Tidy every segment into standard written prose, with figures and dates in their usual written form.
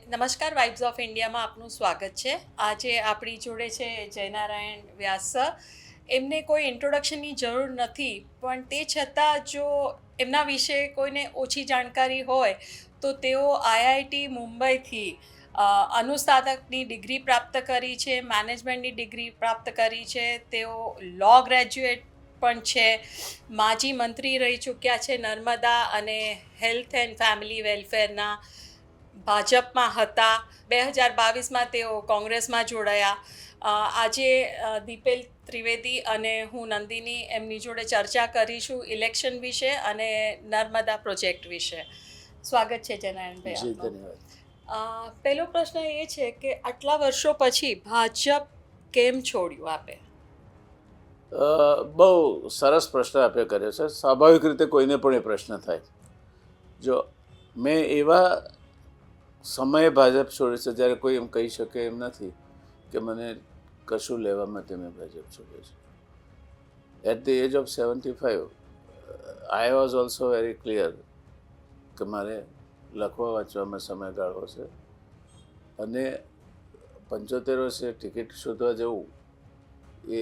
નમસ્કાર, vibes of ઇન્ડિયામાં આપનું સ્વાગત છે. આજે આપણી જોડે છે જયનારાયણ વ્યાસ સર. એમને કોઈ ઇન્ટ્રોડક્શનની જરૂર નથી, પણ તે છતાં જો એમના વિશે કોઈને ઓછી જાણકારી હોય તો તેઓ આઈઆઈટી મુંબઈથી અનુસ્નાતકની ડિગ્રી પ્રાપ્ત કરી છે, મેનેજમેન્ટની ડિગ્રી પ્રાપ્ત કરી છે. તેઓ લો ગ્રેજ્યુએટ પણ છે, માજી મંત્રી રહી ચૂક્યા છે નર્મદા અને હેલ્થ એન્ડ ફેમિલી વેલફેરના. ભાજપમાં હતા. 2022માં તેઓ કોંગ્રેસમાં જોડાયા. આજે દીપેલ ત્રિવેદી અને હું નંદિની એમની જોડે ચર્ચા કરીશું ઇલેક્શન વિશે અને નર્મદા પ્રોજેક્ટ વિશે. સ્વાગત છે જયનારાયણભાઈ જી આપનું. ધન્યવાદ. પહેલો પ્રશ્ન એ છે કે આટલા વર્ષો પછી ભાજપ કેમ છોડ્યું આપે? બહુ સરસ પ્રશ્ન આપે કર્યો છે. સ્વાભાવિક રીતે કોઈને પણ એ પ્રશ્ન થાય. જો મેં એવા સમયે ભાજપ છોડ્યું છે જ્યારે કોઈ એમ કહી શકે એમ નથી કે મને કશું લેવા માટે મેં ભાજપ છોડ્યો છે. At the age of 75 I was also very clear કે મારે લખવા વાંચવામાં સમય ગાળવો છે અને 75 વર્ષે ટિકિટ શોધવા જવું એ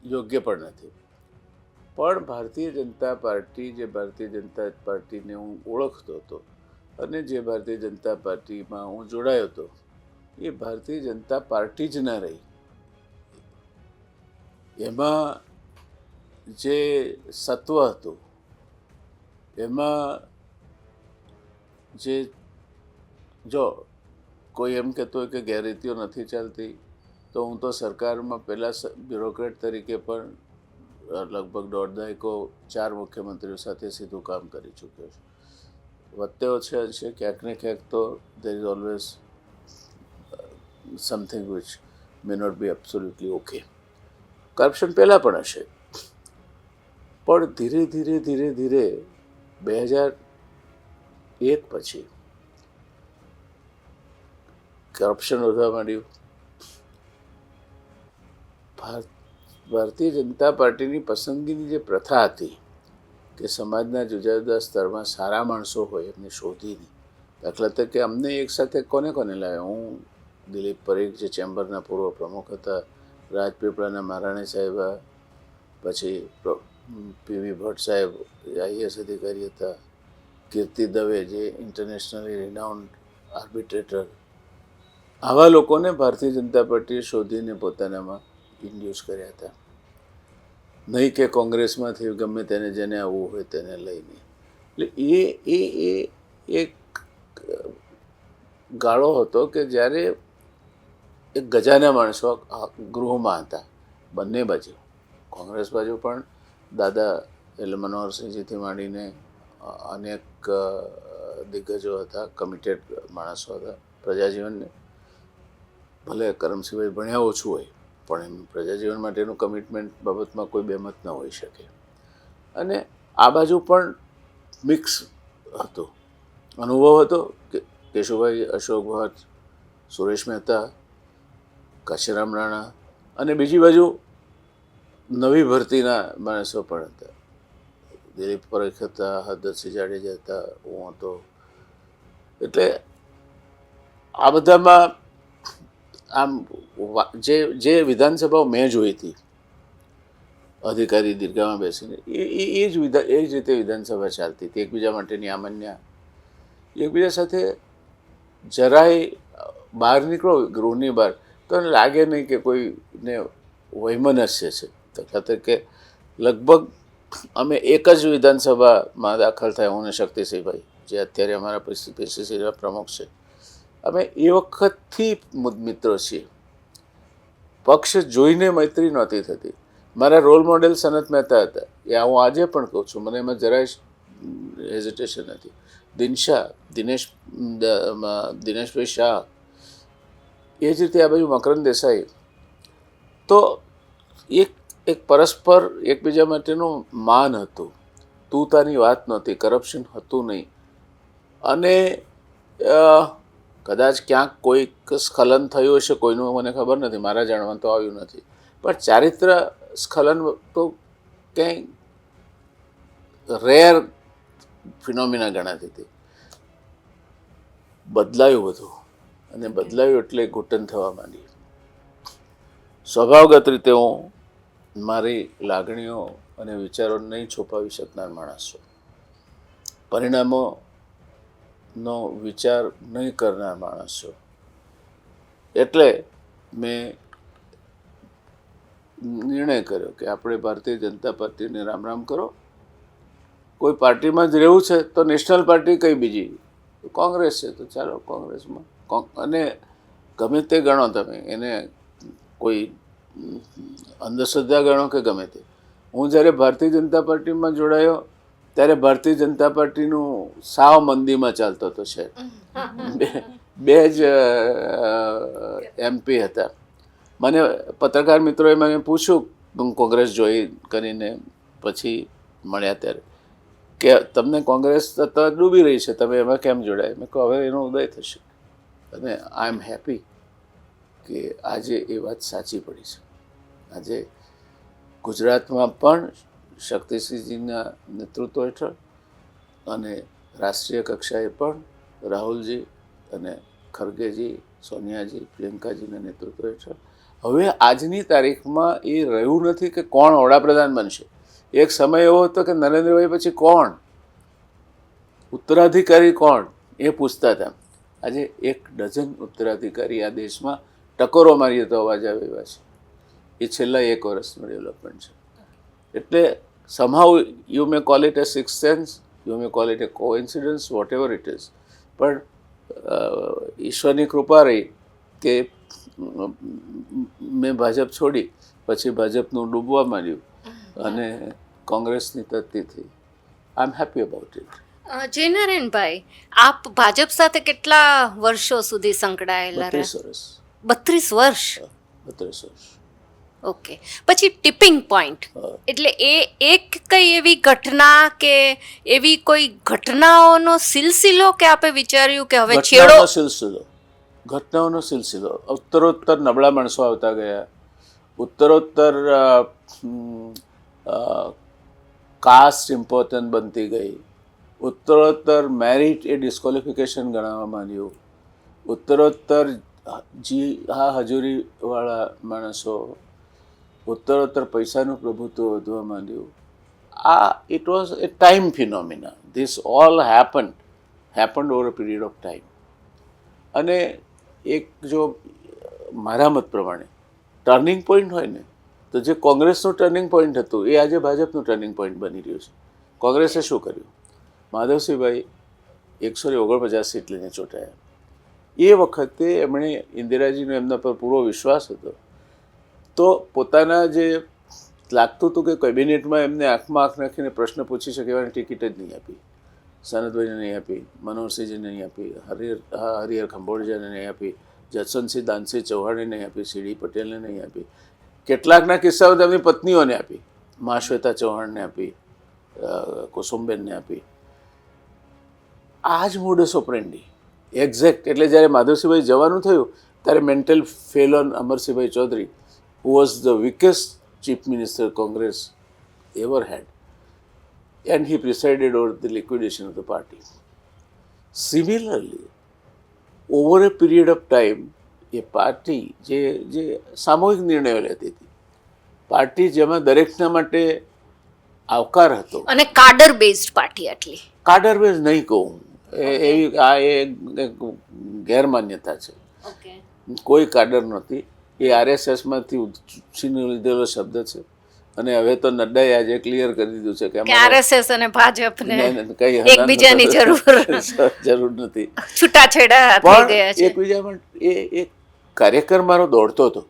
યોગ્ય પણ નથી. પણ ભારતીય જનતા પાર્ટી, જે ભારતીય જનતા પાર્ટીને હું ઓળખતો હતો અને જે ભારતીય જનતા પાર્ટીમાં હું જોડાયો હતો, એ ભારતીય જનતા પાર્ટી જ ના રહી. એમાં જે સત્વ હતું, એમાં જે, જો કોઈ એમ કહેતો હોય કે ગેરરીતિઓ નથી ચાલતી, તો હું તો સરકારમાં પહેલાં બ્યુરોક્રેટ તરીકે પણ લગભગ 1.5 દાયકો 4 મુખ્યમંત્રીઓ સાથે સીધું કામ કરી ચૂક્યો છું. વધતે ઓછે અંશે ક્યાંક ને ક્યાંક તો there is always something which may not be absolutely okay. Corruption પહેલાં પણ હશે, પણ ધીરે ધીરે ધીરે ધીરે 2001 પછી કરપ્શન વધવા માંડ્યું. ભારતીય જનતા પાર્ટીની પસંદગીની જે પ્રથા હતી કે સમાજના જુદા જુદા સ્તરમાં સારા માણસો હોય એમને શોધીને, દાખલા તરીકે અમને એક સાથે કોને લાવ્યા, હું, દિલીપ પરીખ જે ચેમ્બરના પૂર્વ પ્રમુખ હતા, રાજપીપળાના મહારાણી સાહેબ, પછી પીવી ભટ્ટ સાહેબ આઈએસ અધિકારી હતા, કીર્તિ દવે જે ઇન્ટરનેશનલી રિનાઉન્ડ આર્બિટ્રેટર, આવા લોકોને ભારતીય જનતા પાર્ટીએ શોધીને પોતાનામાં ઇન્ડ્યુસ કર્યા હતા. નહીં કે કોંગ્રેસમાંથી ગમે તેને જેને આવવું હોય તેને લઈને. એટલે એ એક ગાળો હતો કે જ્યારે એક ગજાના માણસો ગૃહમાં હતા બંને બાજુ. કોંગ્રેસ બાજુ પણ દાદા એટલે મનોહરસિંહજીથી માંડીને અનેક દિગ્ગજો હતા, કમિટેડ માણસો હતા. પ્રજાજીવનને ભલે કરમસિંહભાઈ ભણ્યા ઓછું હોય, પણ એમ પ્રજાજીવન માટેનું કમિટમેન્ટ બાબતમાં કોઈ બેમત ન હોઈ શકે. અને આ બાજુ પણ મિક્સ હતો, અનુભવ હતો કે કેશુભાઈ, અશોક ભટ્ટ, સુરેશ મહેતા, કાશીરામ રાણા, અને બીજી બાજુ નવી ભરતીના માણસો પણ હતા. દિલીપ પરીખ હતા, હરદત્તસિંહ જાડેજા હતા, હું હતો. એટલે આ બધામાં આમ જે વિધાનસભાઓ મેં જોઈ હતી અધિકારી દીર્ઘામાં બેસીને, એ જ રીતે વિધાનસભા ચાલતી હતી. એકબીજા માટેની આમન્ય, એકબીજા સાથે જરાય બહાર નીકળો ગૃહની બહાર તો એને લાગે નહીં કે કોઈને વૈમનસ્ય છે. દાખલા તરીકે લગભગ અમે એક જ વિધાનસભામાં દાખલ થયા, હું ને શક્તિસિંહભાઈ જે અત્યારે અમારા પીસીસીના પ્રમુખ છે. અમે એ વખતથી મિત્રો છીએ. પક્ષ જોઈને મૈત્રી નહોતી થતી. મારા રોલ મોડેલ સનત મહેતા હતા, એ હું આજે પણ કહું છું, મને એમાં જરાય હેઝિટેશન નથી. દિનેશભાઈ શાહ, એ જ રીતે આ બાજુ મકરંદ દેસાઈ. તો એક પરસ્પર એકબીજા માટેનું માન હતું, તુતાની વાત નહોતી, કરપ્શન હતું નહીં. અને કદાચ ક્યાંક કોઈક સ્ખલન થયું હશે, કોઈનું મને ખબર નથી, મારા જાણવા તો આવ્યું નથી, પણ ચારિત્ર સ્ખલન તો ક્યાંય રેર ફિનોમિના ગણાતી હતી. બદલાયું બધું, અને બદલાયું એટલે ઘૂંટણ થવા માંડી. સ્વભાવગત રીતે હું મારી લાગણીઓ અને વિચારો નહીં છુપાવી શકનાર માણસ છું. પરિણામોનો વિચાર નહીં કરનાર માણસ છું. એટલે મેં નિર્ણય કર્યો કે આપણે ભારતીય જનતા પાર્ટીને રામ રામ કરો. કોઈ પાર્ટીમાં જ રહેવું છે તો નેશનલ પાર્ટી કઈ બીજી, કોંગ્રેસ છે તો ચાલો કોંગ્રેસમાં. અને ગમે તે ગણો તમે એને, કોઈ અંધશ્રદ્ધા ગણો કે ગમે તે. હું જ્યારે ભારતીય જનતા પાર્ટીમાં જોડાયો ત્યારે ભારતીય જનતા પાર્ટીનું સાવ મંદીમાં ચાલતો હતો છે. બે જ MP હતા. મને પત્રકાર મિત્રોએ મને પૂછ્યું કોંગ્રેસ જોઈ કરીને પછી મળ્યા ત્યારે કે તમને કોંગ્રેસ તો ડૂબી રહી છે, તમે એમાં કેમ જોડાય? મેં કહું હવે એનો ઉદય થશે. અને આઈ એમ હેપી કે આજે એ વાત સાચી પડી છે. આજે ગુજરાતમાં પણ શક્તિસિંહજીના નેતૃત્વ હેઠળ અને રાષ્ટ્રીય કક્ષાએ પણ રાહુલજી અને ખરગેજી, સોનિયાજી, પ્રિયંકાજીના નેતૃત્વ હેઠળ હવે આજની તારીખમાં એ રહ્યું નથી કે કોણ વડાપ્રધાન બનશે. એક સમય એવો હતો કે નરેન્દ્રભાઈ પછી કોણ, ઉત્તરાધિકારી કોણ, એ પૂછતા હતા. આજે 1 ડઝન ઉત્તરાધિકારી આ દેશમાં ટકોરો મારીએ તો અવાજ આવે એવા છે. એ છેલ્લા 1 વર્ષનું ડેવલપમેન્ટ છે. એટલે somehow you may call it a sixth sense, you may call it a coincidence, whatever it is. પણ ઈશ્વરની કૃપા રહી કે મેં ભાજપ છોડી, પછી ભાજપનું ડૂબવા માંડ્યું અને કોંગ્રેસની તરતી થઈ. આઈ એમ હેપી અબાઉટ ઇટ. જયનારાયણભાઈ, આપ ભાજપ સાથે કેટલા વર્ષો સુધી સંકળાયેલા 32 રહ્યા? વર્ષ. 32 વર્ષ. 32 વર્ષ. ઓકે. પછી ટિપિંગ પોઈન્ટ એટલે એ એક કઈ એવી ઘટના કે એવી કોઈ ઘટનાઓનો સિલસિલો કે આપે વિચાર્યું કે હવે છેડો? ઘટનાઓનો સિલસિલો. ઉત્તરોત્તર નબળા માણસો આવતા ગયા, ઉત્તરોત્તર કાસ્ટ ઇમ્પોર્ટન્ટ બનતી ગઈ, ઉત્તરોત્તર મેરિટ એ ડિસ્કોલિફિકેશન ગણવા માંડ્યું, ઉત્તરોત્તર હજુરીવાળા માણસો, ઉત્તરોત્તર પૈસાનું પ્રભુત્વ વધવા માંડ્યું. It was A time phenomena. This all happened over a period of time. અને એક જો મારા મત પ્રમાણે ટર્નિંગ પોઈન્ટ હોય ને, તો જે કોંગ્રેસનું ટર્નિંગ પોઈન્ટ હતું એ આજે ભાજપનું ટર્નિંગ પોઈન્ટ બની રહ્યું છે. કોંગ્રેસે શું કર્યું? માધવસિંહભાઈ 149 સીટ લઈને ચૂંટાયા. એ વખતે એમણે ઇન્દિરાજીનો એમના પર પૂરો વિશ્વાસ હતો, તો પોતાના જે લાગતું હતું કે કેબિનેટમાં એમને આંખમાં આંખ નાખીને પ્રશ્ન પૂછી શકે એવાની ટિકિટ જ નહીં આપી. સનતભાઈને નહીં આપી, મનોહરસિંહજીને નહીં આપી, હરિહર ખંભોળિયાને નહીં આપી, જસવંતસિંહ દાનસિંહ ચૌહાણને નહીં આપી, સીડી પટેલને નહીં આપી, કેટલાકના કિસ્સાઓ તેમની પત્નીઓને આપી, મા શ્વેતા ચૌહાણને આપી, કુસુમબેનને આપી. આ જ મોડસ ઓપરેન્ડી એક્ઝેક્ટ. એટલે જ્યારે માધવસિંહભાઈ જવાનું થયું ત્યારે મેન્ટલ ફેલોન Amarsinhbhai Chaudhari, who was the weakest chief minister Congress ever had, and he presided over the liquidation of the party. Similarly, over a period of time, A party જે સામૂહિક નિર્ણયો લેતી હતી, પાર્ટી જેમાં દરેકના માટે આવકાર હતો, અને કાડર બેઝડ પાર્ટી. આટલી કાડર બેઝ નહીં કહું, એવી એક ગેરમાન્યતા છે. કોઈ કાડર નહોતી. એ RSSમાંથી ઉછીને લીધેલો શબ્દ છે. અને હવે તો નડ્ડાએ આજે ક્લિયર કરી દીધું છે કે RSS અને ભાજપને કઈ એકબીજાની જરૂર નથી, છૂટાછેડા થઈ ગયા છે. એકબીજામાં એક કાર્યકર મારો દોડતો હતો,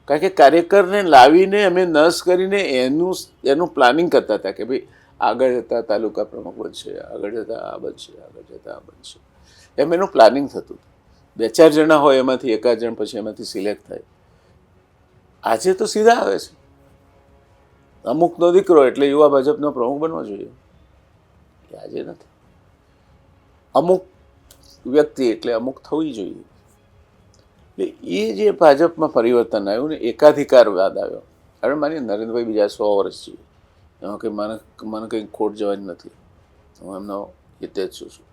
કારણ કે કાર્યકરને લાવીને અમે નર્સ કરીને એનું પ્લાનિંગ કરતા હતા કે ભાઈ આગળ જતાં તાલુકા પ્રમુખ બનશે, આગળ જતાં આ બનશે, આગળ જતાં આ બનશે, એમ એનું પ્લાનિંગ થતું હતું. 2-4 જણા હોય એમાંથી એકાદ જણ પછી એમાંથી સિલેક્ટ થાય. આજે તો સીધા આવે છે, અમુકનો દીકરો એટલે યુવા ભાજપનો પ્રમુખ બનવો જોઈએ. આજે નથી. અમુક વ્યક્તિ એટલે અમુક થવી જોઈએ. એટલે એ જે ભાજપમાં પરિવર્તન આવ્યું ને, એકાધિકારવાદ આવ્યો. હવે માની નરેન્દ્રભાઈ બીજા 100 વર્ષ જીવે, એમાં કંઈ મને કંઈ ખોટ જવાની નથી. હું એમનો હિતેચ્છુ છું.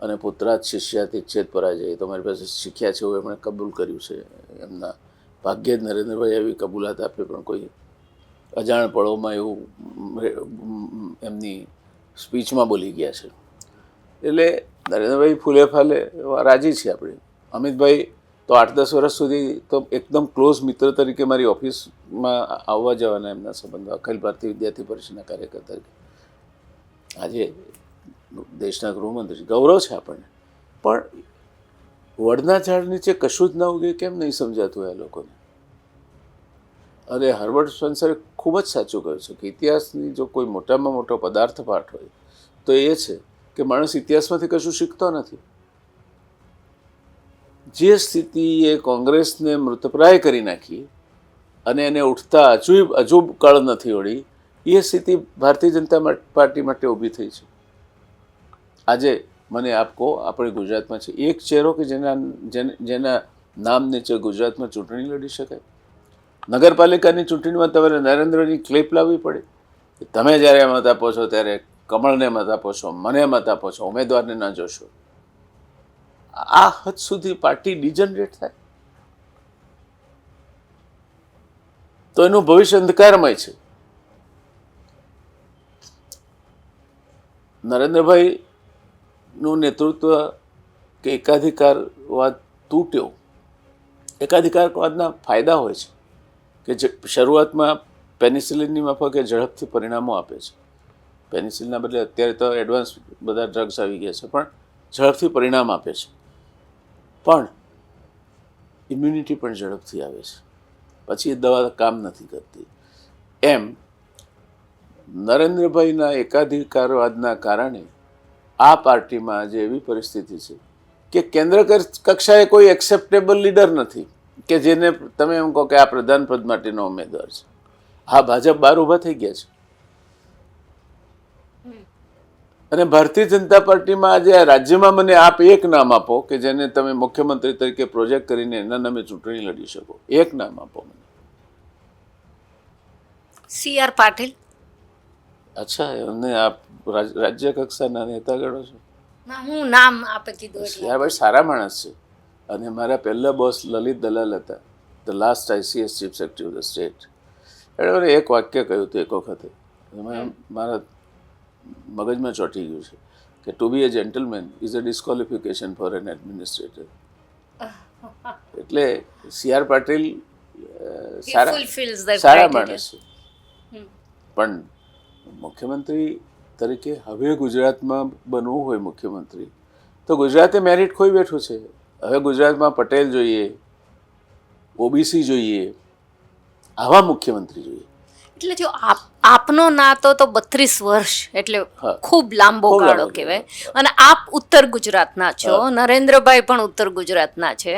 અને પુત્રાત શિષ્યાથી છેદ પરાજય, તો મારી પાસે શીખ્યા છે એવું એમણે કબૂલ કર્યું છે. એમના ભાગ્યે જ નરેન્દ્રભાઈ એવી કબૂલાત આપે, પણ કોઈ અજાણપણોમાં એવું એમની સ્પીચમાં બોલી ગયા છે. એટલે નરેન્દ્રભાઈ ફૂલે ફાલે રાજી છે આપણે. અમિતભાઈ તો 8-10 વર્ષ સુધી તો એકદમ ક્લોઝ મિત્ર તરીકે મારી ઓફિસમાં આવવા જવાના એમના સંબંધો, અખિલ ભારતીય વિદ્યાર્થી પરિષદના કાર્યકર તરીકે. આજે દેશના ગૃહમંત્રી, ગૌરવ છે આપણને. પણ વડના ઝાડ નીચે કશું જ ના ઉગે કેમ નહીં સમજાતું એ લોકોને. અને હર્બર્ટ સ્પેન્સરે ખૂબ જ સાચું કહ્યું છે કે ઇતિહાસની જો કોઈ મોટામાં મોટો પદાર્થ પાઠ હોય તો એ છે કે માણસ ઇતિહાસમાંથી કશું શીખતો નથી. જે સ્થિતિએ કોંગ્રેસને મૃતપ્રાય કરી નાખી અને એને ઉઠતા હજુ કળ નથી ઓળી, એ સ્થિતિ ભારતીય જનતા પાર્ટી માટે ઊભી થઈ છે. આજે મને આપ કહો, આપણે ગુજરાતમાં છે એક ચહેરો કે જેના નામ નીચે ગુજરાતમાં ચૂંટણી લડી શકાય. નગરપાલિકાની ચૂંટણીમાં તમારે નરેન્દ્રની ક્લિપ લાવવી પડે. તમે જ્યારે મત આપો છો ત્યારે કમળને મત આપો છો, મને મત આપો છો, ઉમેદવારને ના જોશો. આ હદ સુધી પાર્ટી ડિજનરેટ થાય તો એનું ભવિષ્ય અંધકારમય છે. નરેન્દ્રભાઈનું નેતૃત્વ કે એકાધિકારવાદ તૂટ્યો. એકાધિકારવાદના ફાયદા હોય છે કે જે શરૂઆતમાં પેનિસિલિનની માફક એ ઝડપથી પરિણામો આપે છે. પેનિસિલિનના બદલે અત્યારે તો એડવાન્સ બધા ડ્રગ્સ આવી ગયા છે, પણ ઝડપથી પરિણામ આપે છે. પણ ઇમ્યુનિટી પણ ઝડપથી આવે છે, પછી એ દવા કામ નથી કરતી. એમ નરેન્દ્રભાઈના એકાધિકારવાદના કારણે આ પાર્ટીમાં આજે એવી પરિસ્થિતિ છે કે કેન્દ્ર કક્ષાએ કોઈ એક્સેપ્ટેબલ લીડર નથી કે જેને તમે એમ કહો કે આ પ્રધાનપદ માટેનો ઉમેદવાર છે. હા, ભાજપ બહાર ઊભા થઈ ગયા છે. અને ભારતીય જનતા પાર્ટીમાં આજે આ રાજ્યમાં મને આપ એક નામ આપો કે જેને તમે મુખ્યમંત્રી તરીકે પ્રોજેક્ટ કરીને એના નામે ચૂંટણી લડી શકો. એક નામ આપો મને. CR પાટીલ. અચ્છા, એમને આપ રાજ્ય કક્ષાના નેતા ગણો છો? ના, હું નામ આપે કીધું એટલે. ભાઈ સારા માણસ છે. અને મારા પહેલા બોસ લલિત દલાલ હતા, the last ICS chief secretary of the state. એણે મને એક વાક્ય કહ્યું હતું એક વખતે, એમાં મારા મગજમાં ચોંટી ગયું છે કે to be a gentleman is a disqualification for an administrator. એટલે CR પાટીલ સારા માણસ છે. પણ મુખ્યમંત્રી તરીકે હવે ગુજરાતમાં બનવું હોય મુખ્યમંત્રી તો ગુજરાતે મેરિટ ખોઈ બેઠું છે. હવે ગુજરાતમાં પટેલ જોઈએ, OBC જોઈએ, આવા મુખ્યમંત્રી જોઈએ. એટલે જો આપનો નાતો તો 32 વર્ષ એટલે ખૂબ લાંબો ગાળો કહેવાય. અને આપ ઉત્તર ગુજરાતના છો, નરેન્દ્રભાઈ પણ ઉત્તર ગુજરાતના છે.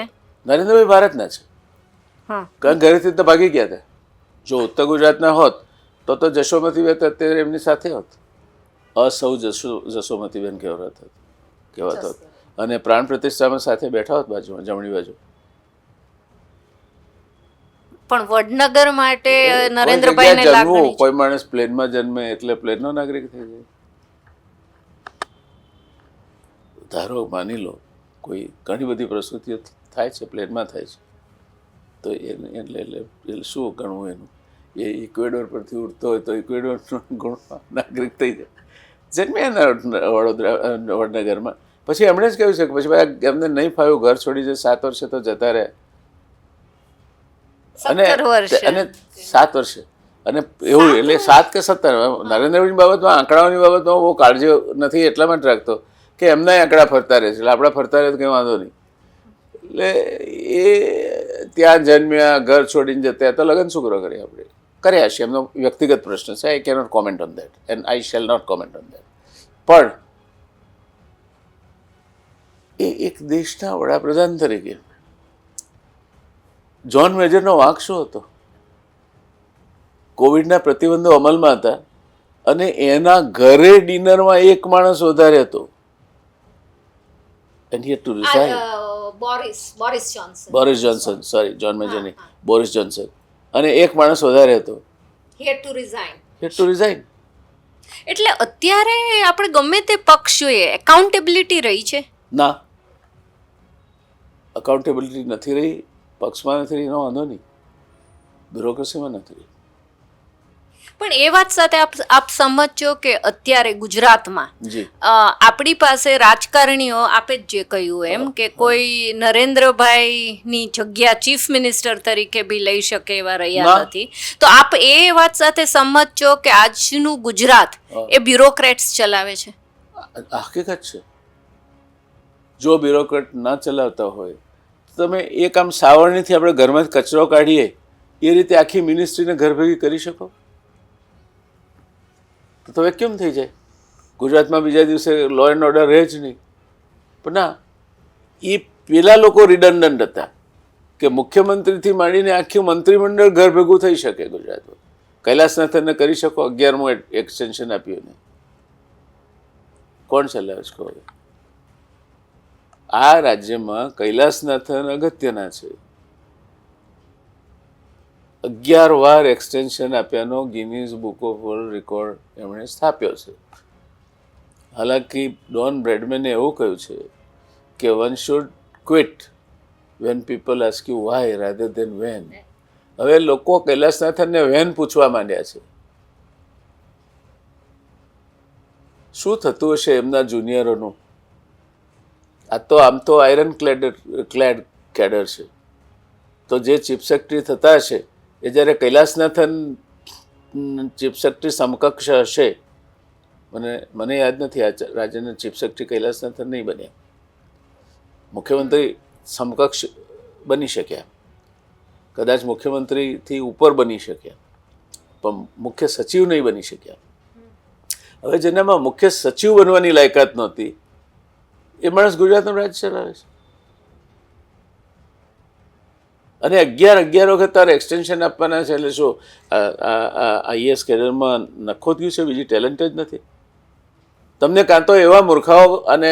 નરેન્દ્રભાઈ ભારતના છે. કારણ ઘરેથી તો ભાગી ગયા હતા. જો ઉત્તર ગુજરાતના હોત તો જશોમતીબેન અત્યારે એમની સાથે હોત. અસૌ જશોમતીબેન કહેવાત હોત અને પ્રાણ પ્રતિષ્ઠામાં સાથે બેઠા હોત બાજુમાં, જમણી બાજુ. પણ વડનગર માટે નરેન્દ્રભાઈને લાગણી, કોઈ માણસ પ્લેનમાં જન્મે એટલે પ્લેનનો નાગરિક થઈ જાય. ધારો માની લો કોઈ ઘણી બધી પ્રસૂતિઓ થાય છે, પ્લેનમાં થાય છે, તો એને એટલે શું ગણવું એનું? એ ઇક્વેડોર પરથી ઉડતો હોય તો ઇક્વેડોરનો નાગરિક થઈ જાય. જન્મ્યા વડનગરમાં, પછી એમણે જ કહ્યું છે કે પછી એમને નહીં ફાવ્યું, ઘર છોડી જાય, 7 વર્ષે તો જતા રહે. અને 7 વર્ષે અને એવું એટલે 7 કે 17. નરેન્દ્રભાઈની બાબતમાં આંકડાઓની બાબતમાં બહુ કાળજી નથી એટલા માટે રાખતો કે એમના આંકડા ફરતા રહે છે, એટલે આપણા ફરતા રહે તો કંઈ વાંધો નહીં. એટલે એ ત્યાં જન્મ્યા, ઘર છોડીને જતા, તો લગ્ન શું કરે આપણે કર્યા છે, એમનો વ્યક્તિગત પ્રશ્ન છે. I cannot comment on that and I shall not comment on that. પણ એ એક દેશના વડાપ્રધાન તરીકે જ્હોન મેજરનો વાંક શું હતો? કોવિડના પ્રતિબંધો અમલમાં હતા અને એના ઘરે ડિનરમાં એક માણસ વધારે હતો. And he had to resign. Boris Johnson, sorry, John major નહીં, બોરિસ જોન્સન. અને એક માણસ વધારે હતો. He had to resign. એટલે અત્યારે આપણે ગમે તે પક્ષ જોઈએ એકાઉન્ટેબિલિટી રહી છે. ના, અકાઉન્ટેબિલિટી નથી રહી, પક્ષમાં નથી રહી, એનો વાંધો નહીં, બ્યુરોક્રેસીમાં નથી રહી. પણ એ વાત સાથે આપ સમજો કે અત્યારે ગુજરાતમાં જી આપણી પાસે રાજકારણીઓ આપે જ જે કહ્યું એમ કે કોઈ નરેન્દ્રભાઈની જગ્યા ચીફ મિનિસ્ટર તરીકે બી લઈ શકે એવા રહ્યા ના. નથી, તો આપ એ વાત સાથે સંમત છો કે આજનું ગુજરાત એ બ્યુરોક્રેટ્સ ચલાવે છે? હકીકત છે. જો બ્યુરોક્રેટ ના ચલાવતા હોય તો તમે એ કામ સાવરણીથી આપણે ઘરમાં કચરો કાઢીએ એ રીતે આખી મિનિસ્ટ્રીને ઘર ભેગી કરી શકો? તો તમે કેમ થઈ જાય? ગુજરાતમાં બીજા દિવસે લો એન્ડ ઓર્ડર રહે જ નહીં. પણ ના, એ પેલા લોકો રિડન્ડન્ટ હતા કે મુખ્યમંત્રીથી માંડીને આખું મંત્રીમંડળ ઘર ભેગું થઈ શકે ગુજરાતમાં. કૈલાસનાથનને કરી શકો, 11મું એક્સટેન્શન આપ્યું ને કોણ ચલાવે છે? કહો. આ રાજ્યમાં કૈલાસનાથન અગત્યના છે. 11 વાર એક્સટેન્શન આપ્યાનો Guinness book of world record એમણે સ્થાપ્યો છે. હાલાકી ડોન બ્રેડમેને એવું કહ્યું છે કે one should quit when people ask you why rather than when. હવે લોકો કૈલાસનાથનને વેન પૂછવા માંડ્યા છે. શું થતું હશે એમના જુનિયરોનું? આ તો આમ તો આયરન ક્લેડ કેડર છે. તો જે ચીફ સેક્રેટરી થતા હશે એ જ્યારે કૈલાસનાથન ચીફ સેક્રેટરી સમકક્ષ હશે, મને યાદ નથી આ રાજ્યના ચીફ સેક્રેટરી કૈલાસનાથન નહીં બન્યા, મુખ્યમંત્રી સમકક્ષ બની શક્યા, કદાચ મુખ્યમંત્રીથી ઉપર બની શક્યા, પણ મુખ્ય સચિવ નહીં બની શક્યા. હવે જેનામાં મુખ્ય સચિવ બનવાની લાયકાત નહોતી એ માણસ ગુજરાતનું રાજ્ય ચલાવે છે. અને 11 વખત તારે એક્સટેન્શન આપવાના છે એટલે શું આઈએસ કેડરમાં નખો થયું છે? બીજી ટેલેન્ટ જ નથી તમને? કાં તો એવા મૂર્ખાઓ અને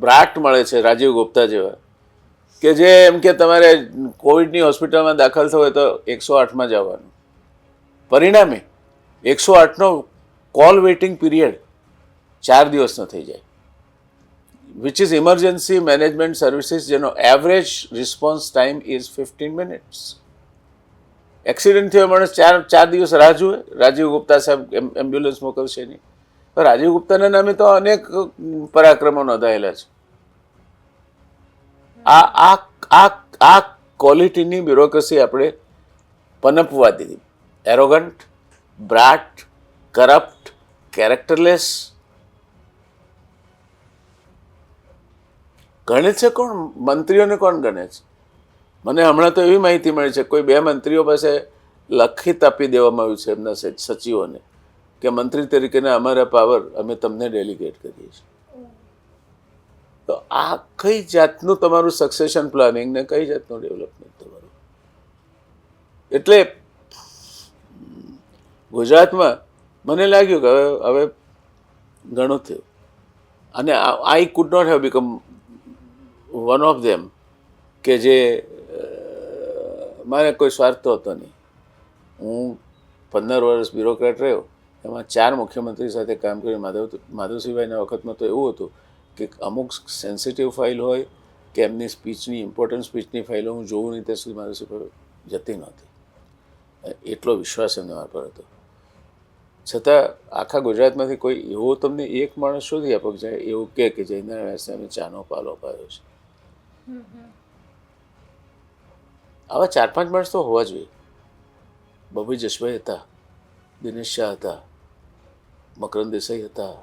બ્રાટ મળે છે રાજીવ ગુપ્તા જેવા કે જે એમ કે તમારે કોવિડની હોસ્પિટલમાં દાખલ થવું હોય તો 108માં જવાનું. પરિણામે 108નો કોલ વેઇટિંગ પીરિયડ 4 દિવસનો થઈ જાય, which is emergency management services, જેનો average response time is 15 minutes. Accident થયો માણસ 4 દિવસ રાહ જુએ? રાજીવ ગુપ્તા સાહેબ એમ્બ્યુલન્સ મોકલશે નહીં. પણ રાજીવ ગુપ્તાના નામે તો અનેક પરાક્રમો નોંધાયેલા છે. આ ક્વોલિટીની બ્યુરોક્રેસી આપણે પનપવા દીધી. Arrogant, brat, corrupt, characterless. ગણે છે કોણ? મંત્રીઓને કોણ ગણે છે? મને હમણાં તો એવી માહિતી મળી છે કોઈ 2 મંત્રીઓ પાસે લખિત આપી દેવામાં આવ્યું છે એમના સચિવોને કે મંત્રી તરીકેના અમારા પાવર અમે તમને ડેલિગેટ કરીએ છીએ. તો આ કઈ જાતનું તમારું સક્સેશન પ્લાનિંગ ને કઈ જાતનું ડેવલપમેન્ટ તમારું? એટલે ગુજરાતમાં મને લાગ્યું કે હવે ઘણું થયું. અને I could not have become one of them કે જે મારે કોઈ સ્વાર્થ તો હતો નહીં. હું 15 વર્ષ બ્યુરોક્રેટ રહ્યો, એમાં 4 મુખ્યમંત્રી સાથે કામ કર્યું. માધવસિંહભાઈના વખતમાં તો એવું હતું કે અમુક સેન્સિટિવ ફાઇલ હોય કે એમની સ્પીચની ઇમ્પોર્ટન્ટ સ્પીચની ફાઇલો હું જોઉં નહીં ત્યાં સુધી માધવસિંહભાઈ જતી નહોતી. એટલો વિશ્વાસ એમના મારા પર હતો. છતાં આખા ગુજરાતમાંથી કોઈ એવો તમને એક માણસ શોધી આપો જાય એવું કે જયનારાયણ વ્યાસને અમે ચાનો પાલો પાડ્યો છે. આવા 4-5 માણસ તો હોવા જોઈએ. બબી જશભાઈ હતા, દિનેશ શાહ હતા, મકરંદ દેસાઈ હતા.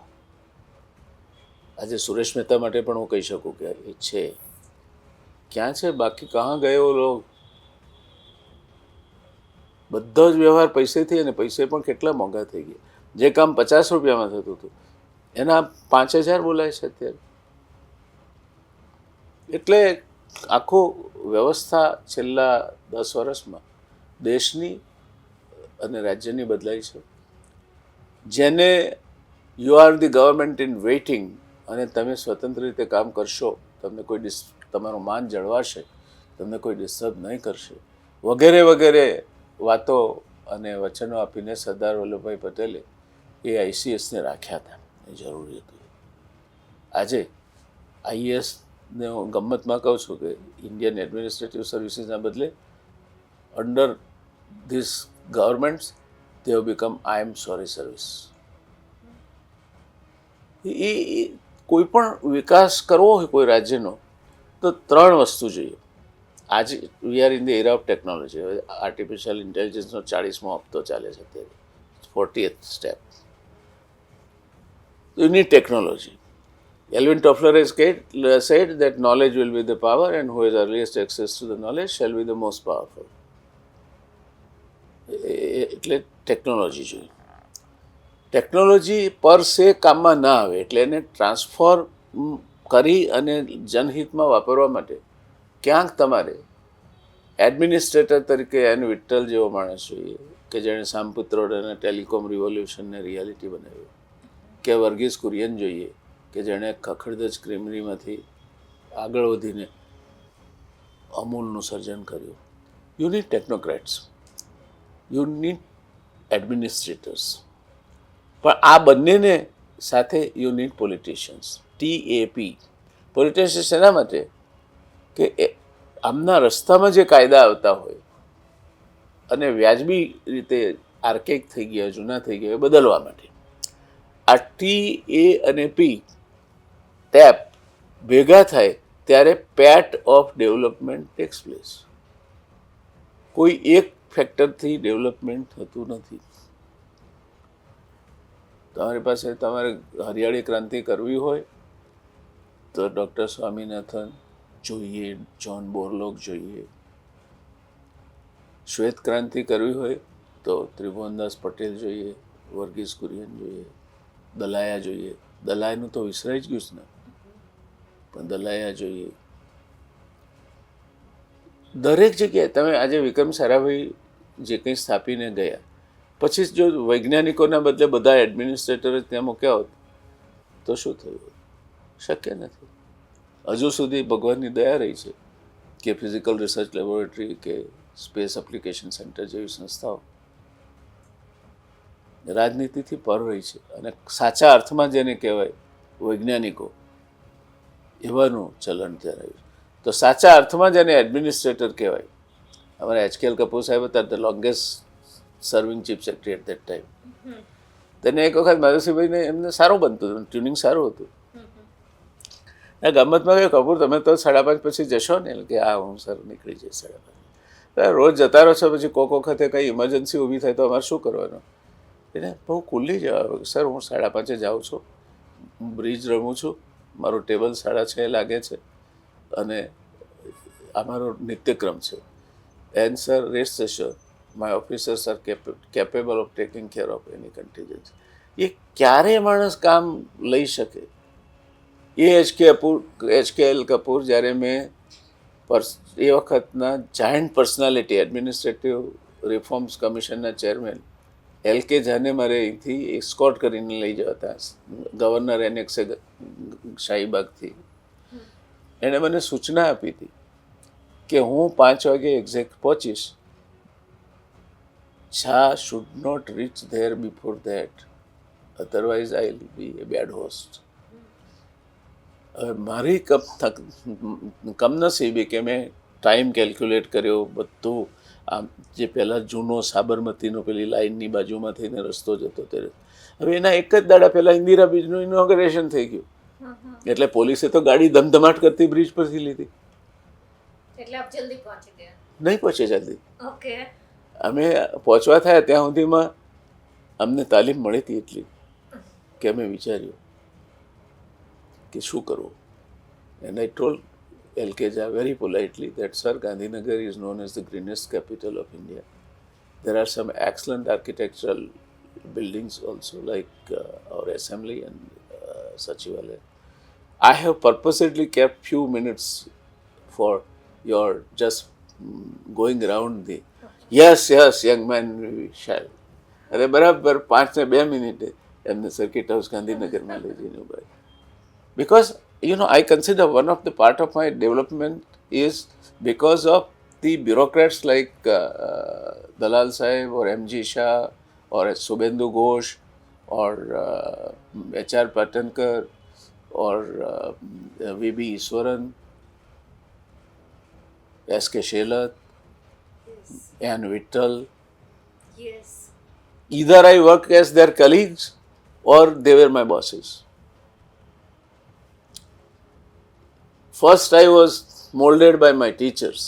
આજે સુરેશ મહેતા માટે પણ હું કહી શકું કે એ છે. ક્યાં છે બાકી? કહાં ગયો લોગ? બધો જ વ્યવહાર પૈસેથી, અને પૈસે પણ કેટલા મોંઘા થઈ ગયા. જે કામ 50 રૂપિયામાં થતું હતું એના 5000 બોલાય છે અત્યારે. એટલે આખું વ્યવસ્થા છેલ્લા 10 વર્ષમાં દેશની અને રાજ્યની બદલાઈ છે. જેને you are the government in waiting અને તમે સ્વતંત્ર રીતે કામ કરશો, તમને કોઈ તમારું માન જળવાશે, તમને કોઈ ડિસ્ટર્બ નહીં કરશે, વગેરે વગેરે વાતો અને વચનો આપીને સરદાર વલ્લભભાઈ પટેલે એ આઈસીએસને રાખ્યા હતા, એ જરૂરી હતું. આજે આઈએએસને હું ગમ્મતમાં કહું છું કે ઇન્ડિયન એડમિનિસ્ટ્રેટિવ સર્વિસીસના બદલે under this governments they have become I am sorry service. એ કોઈ પણ વિકાસ કરવો હોય કોઈ રાજ્યનો તો 3 વસ્તુ જોઈએ. આજે we are in the era of technology. હવે આર્ટિફિશિયલ ઇન્ટેલિજન્સનો 40મો હપ્તો ચાલે છે અત્યારે, 40th step. You need technology. Alvin Toffler has said that knowledge will be the power and who has earliest access to the knowledge shall be the most powerful. એટલે technology જોઈએ. Technology પર સે કામમાં ના આવે, એટલે એને ટ્રાન્સફોર્મ કરી અને જનહિતમાં વાપરવા માટે ક્યાંક તમારે એડમિનિસ્ટ્રેટર તરીકે એન વિઠ્ઠલ જેવો માણસ જોઈએ કે જેણે સામપુત્રોડ ટેલિકોમ રિવોલ્યુશનને રિયાલિટી બનાવ્યું, કે વર્ગીસ કુરિયન જોઈએ કે જેણે ખખડધજ ક્રીમરીમાંથી આગળ વધીને અમૂલનું સર્જન કર્યું. You need technocrats, you need administrators, પણ આ બંનેને સાથે you need politicians. TAP politicians એના માટે કે આમના રસ્તામાં જે કાયદા આવતા હોય અને વ્યાજબી રીતે આર્કેક થઈ ગયા, જૂના થઈ ગયા, એ બદલવા માટે. આ TA અને P ટેપ ભેગા થાય ત્યારે પેટ ઓફ ડેવલપમેન્ટ ટેક્સ પ્લેસ. કોઈ એક ફેક્ટરથી ડેવલપમેન્ટ થતું નથી. તમારી પાસે તમારે હરિયાળી ક્રાંતિ કરવી હોય તો ડૉક્ટર સ્વામિનાથન જોઈએ, જ્હોન બોરલોગ જોઈએ. શ્વેત ક્રાંતિ કરવી હોય તો ત્રિભુવનદાસ પટેલ જોઈએ, વર્ગીસ કુરિયન જોઈએ, દલાયા જોઈએ. દલાયાનું તો વિસરાઈ જ ગયું છે ને, પણ દલાયા જોઈએ. દરેક જગ્યાએ તમે આજે વિક્રમ સારાભાઈ જે કંઈ સ્થાપીને ગયા, પછી જો વૈજ્ઞાનિકોના બદલે બધા એડમિનિસ્ટ્રેટર જ ત્યાં મૂક્યા હોત તો શું થયું? શક્ય નથી. હજુ સુધી ભગવાનની દયા રહી છે કે ફિઝિકલ રિસર્ચ લેબોરેટરી કે સ્પેસ એપ્લિકેશન સેન્ટર જેવી સંસ્થાઓ રાજનીતિથી પર રહી છે અને સાચા અર્થમાં જેને કહેવાય વૈજ્ઞાનિકો એવાનું ચલણ ત્યાં રહ્યું. તો સાચા અર્થમાં જેને એડમિનિસ્ટ્રેટર કહેવાય, અમારા HKL કપૂર સાહેબ હતા the longest serving chief secretary at that time. તેને એક વખત માધવસિંહભાઈને એમને સારું બનતું હતું, ટ્યુનિંગ સારું હતું. ગમતમાં કહ્યું, કપૂર તમે તો 5:30 પછી જશો ને? કે હા, હું સર નીકળી જઈશ 5:30. રોજ જતા રહો છો, પછી કોક વખતે કંઈ ઇમરજન્સી ઊભી થાય તો અમારે શું કરવાનું? એને બહુ ખુલ્લી જવાબ, સર હું 5:30 જાઉં છું, હું બ્રિજ રમું છું, મારું ટેબલ 6:30 લાગે છે અને આ મારો નિત્યક્રમ છે. And sir rest assured my officers are capable of taking care of any contingency. એ ક્યારે માણસ કામ લઈ શકે? એ HKL કપૂર જ્યારે મેં એ વખતના જાયન્ટ પર્સનાલિટી એડમિનિસ્ટ્રેટિવ રિફોર્મ્સ કમિશનના ચેરમેન LK ઝાને મારે અહીંથી એસ્કોર્ટ કરીને લઈ જવા હતા ગવર્નર એનેક્સે શાહીબાગથી. એણે મને સૂચના આપી હતી કે હું 5 વાગે exact પહોંચીશ. Shah should not reach there before that, otherwise I will be a bad host. મારી કમનસીબી કે મેં ટાઈમ કેલ્ક્યુલેટ કર્યો બધું. આમ જે પહેલાં જૂનો સાબરમતીનો પેલી લાઇનની બાજુમાં થઈને રસ્તો જતો ત્યારે, હવે એના એક જ દાડા પહેલાં ઇન્દિરા બ્રિજનું ઇનોગ્રેશન થઈ ગયું. એટલે પોલીસે તો ગાડી ધમધમાટ કરતી બ્રિજ પરથી લીધી. એટલે આપ જલ્દી પહોંચી ગયા? નહીં પહોંચે જલ્દી. ઓકે. અમે પહોંચવા થયા ત્યાં સુધીમાં અમને તાલીમ મળી હતી એટલી કે અમે વિચાર્યું કે શું કરવું. And I told LK Jha very politely that, sir, Gandhinagar is known as the greenest capital of India. There are some excellent architectural buildings also, like our assembly and Sachivalaya. I have purposely kept few minutes for your just going around the... Yes, young man, we shall. અરે બરાબર 5 ને 2 મિનિટે એમને circuit house ગાંધીનગરમાં લઈ જઈને ઉભા. Because I consider one of the part of my development is because of the bureaucrats like Dalal Sahib or M.G. Shah or Subhendu Ghosh or H.R. Patankar or V.B. Iswaran, S.K. Shelat, Ann Vittal. Yes. Either I work as their colleagues or they were my bosses. First, I was molded by my teachers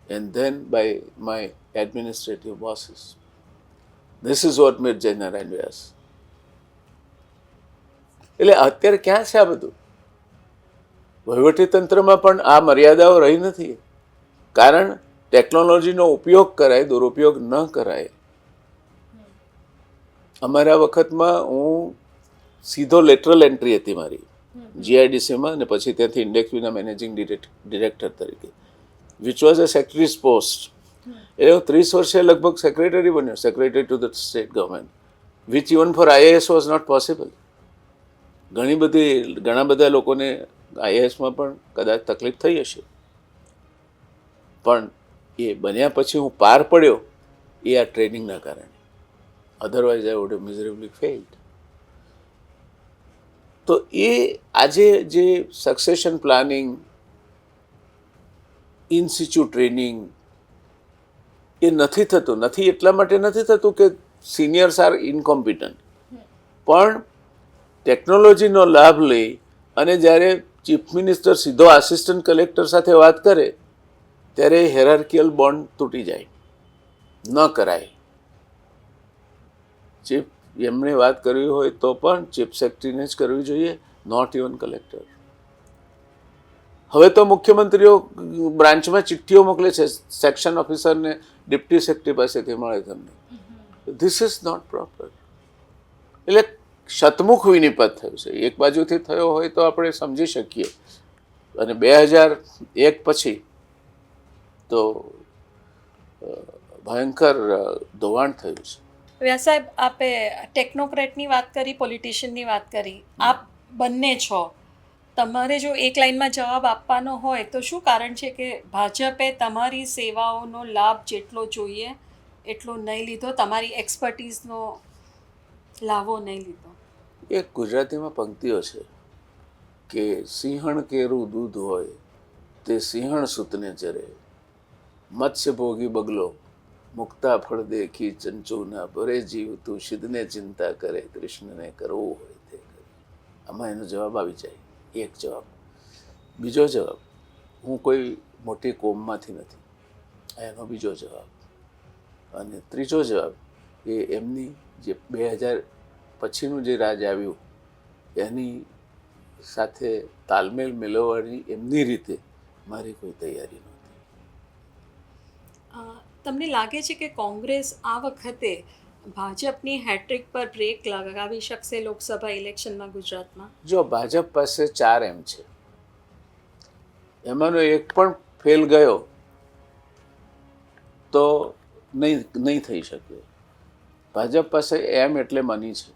and then by my administrative bosses. This is what made Jainarayan Vyas. એટલે અત્યારે ક્યાં છે આ બધું? વહીવટીતંત્રમાં પણ આ મર્યાદાઓ રહી નથી. કારણ ટેકનોલોજીનો ઉપયોગ કરાય, દુરુપયોગ ન કરાય. અમારા વખતમાં હું સીધો લેટરલ એન્ટ્રી હતી મારી જીઆઈડીસીમાં, અને પછી ત્યાંથી ઇન્ડેક્સના મેનેજિંગ ડિરેક્ટર તરીકે, which was a secretary's post. એટલે હું 30 વર્ષે લગભગ સેક્રેટરી બન્યો, secretary to the state government, which even for IAS was not possible. ઘણા બધા લોકોને આઈએએસમાં પણ કદાચ તકલીફ થઈ હશે, પણ એ બન્યા પછી હું પાર પડ્યો એ આ ટ્રેનિંગના કારણે. Otherwise I would have miserably failed. તો એ આજે જે succession planning, in situ training એ નથી થતું. નથી એટલા માટે નથી થતું કે સિનિયર્સ આર ઇનકોમ્પિટન્ટ, પણ ટેકનોલોજીનો લાભ લઈ અને જ્યારે ચીફ મિનિસ્ટર સીધો આસિસ્ટન્ટ કલેક્ટર સાથે વાત કરે ત્યારે હેરાર્કિયલ બોન્ડ તૂટી જાય, ન કરાય. ચીફ એમણે વાત કરવી હોય તો પણ ચીફ સેક્રેટરીને જ કરવી જોઈએ, નોટ ઇવન કલેક્ટર. હવે તો મુખ્યમંત્રીઓ બ્રાન્ચમાં ચિઠ્ઠીઓ મોકલે છે સેક્શન ઓફિસરને, ડિપ્ટી સેક્રેટરી પાસેથી મળે તમને. This is not proper. એટલે શતમુખ વિનિપત થયું છે. એક બાજુથી થયો હોય તો આપણે સમજી શકીએ, અને 2001 પછી તો ભયંકર ધોવાણ થયું છે. વ્યાસ સાહેબ, આપે ટેકનોક્રેટની વાત કરી, પોલિટિશિયનની વાત કરી, આપ બંને છો. તમારે જો એક લાઇનમાં જવાબ આપવાનો હોય તો શું કારણ છે કે ભાજપે તમારી સેવાઓનો લાભ જેટલો જોઈએ એટલો નહીં લીધો, તમારી એક્સપર્ટીઝનો લાભો નહીં લીધો? એક ગુજરાતીમાં પંક્તિઓ છે કે સિંહણ કેરું દૂધ હોય તે સિંહણ સૂતને ચરે, મત્સ્ય ભોગી બગલો મુક્તા ફળ દેખી ચંચુના ભરે જીવ તું સિદ્ધને ચિંતા કરે, કૃષ્ણને કરવું હોય તે કરે. આમાં એનો જવાબ આવી જાય. એક જવાબ. બીજો જવાબ, હું કોઈ મોટી કોમમાંથી નથી, એનો બીજો જવાબ. અને ત્રીજો જવાબ એ એમની જે 2000 પછીનું જે રાજ આવ્યું એની સાથે તાલમેલ મેળવવાની એમની રીતે મારી કોઈ તૈયારી નહોતી. તમને લાગે છે કે કોંગ્રેસ આ વખતે ભાજપની હેટ્રિક પર બ્રેક લગાવી શકશે લોકસભા ઇલેક્શનમાં ગુજરાતમાં? જો ભાજપ પાસે 4 એમ છે, એમાંનો એક પણ ફેલ ગયો તો નહીં થઈ શકે. ભાજપ પાસે એમ એટલે મની છે,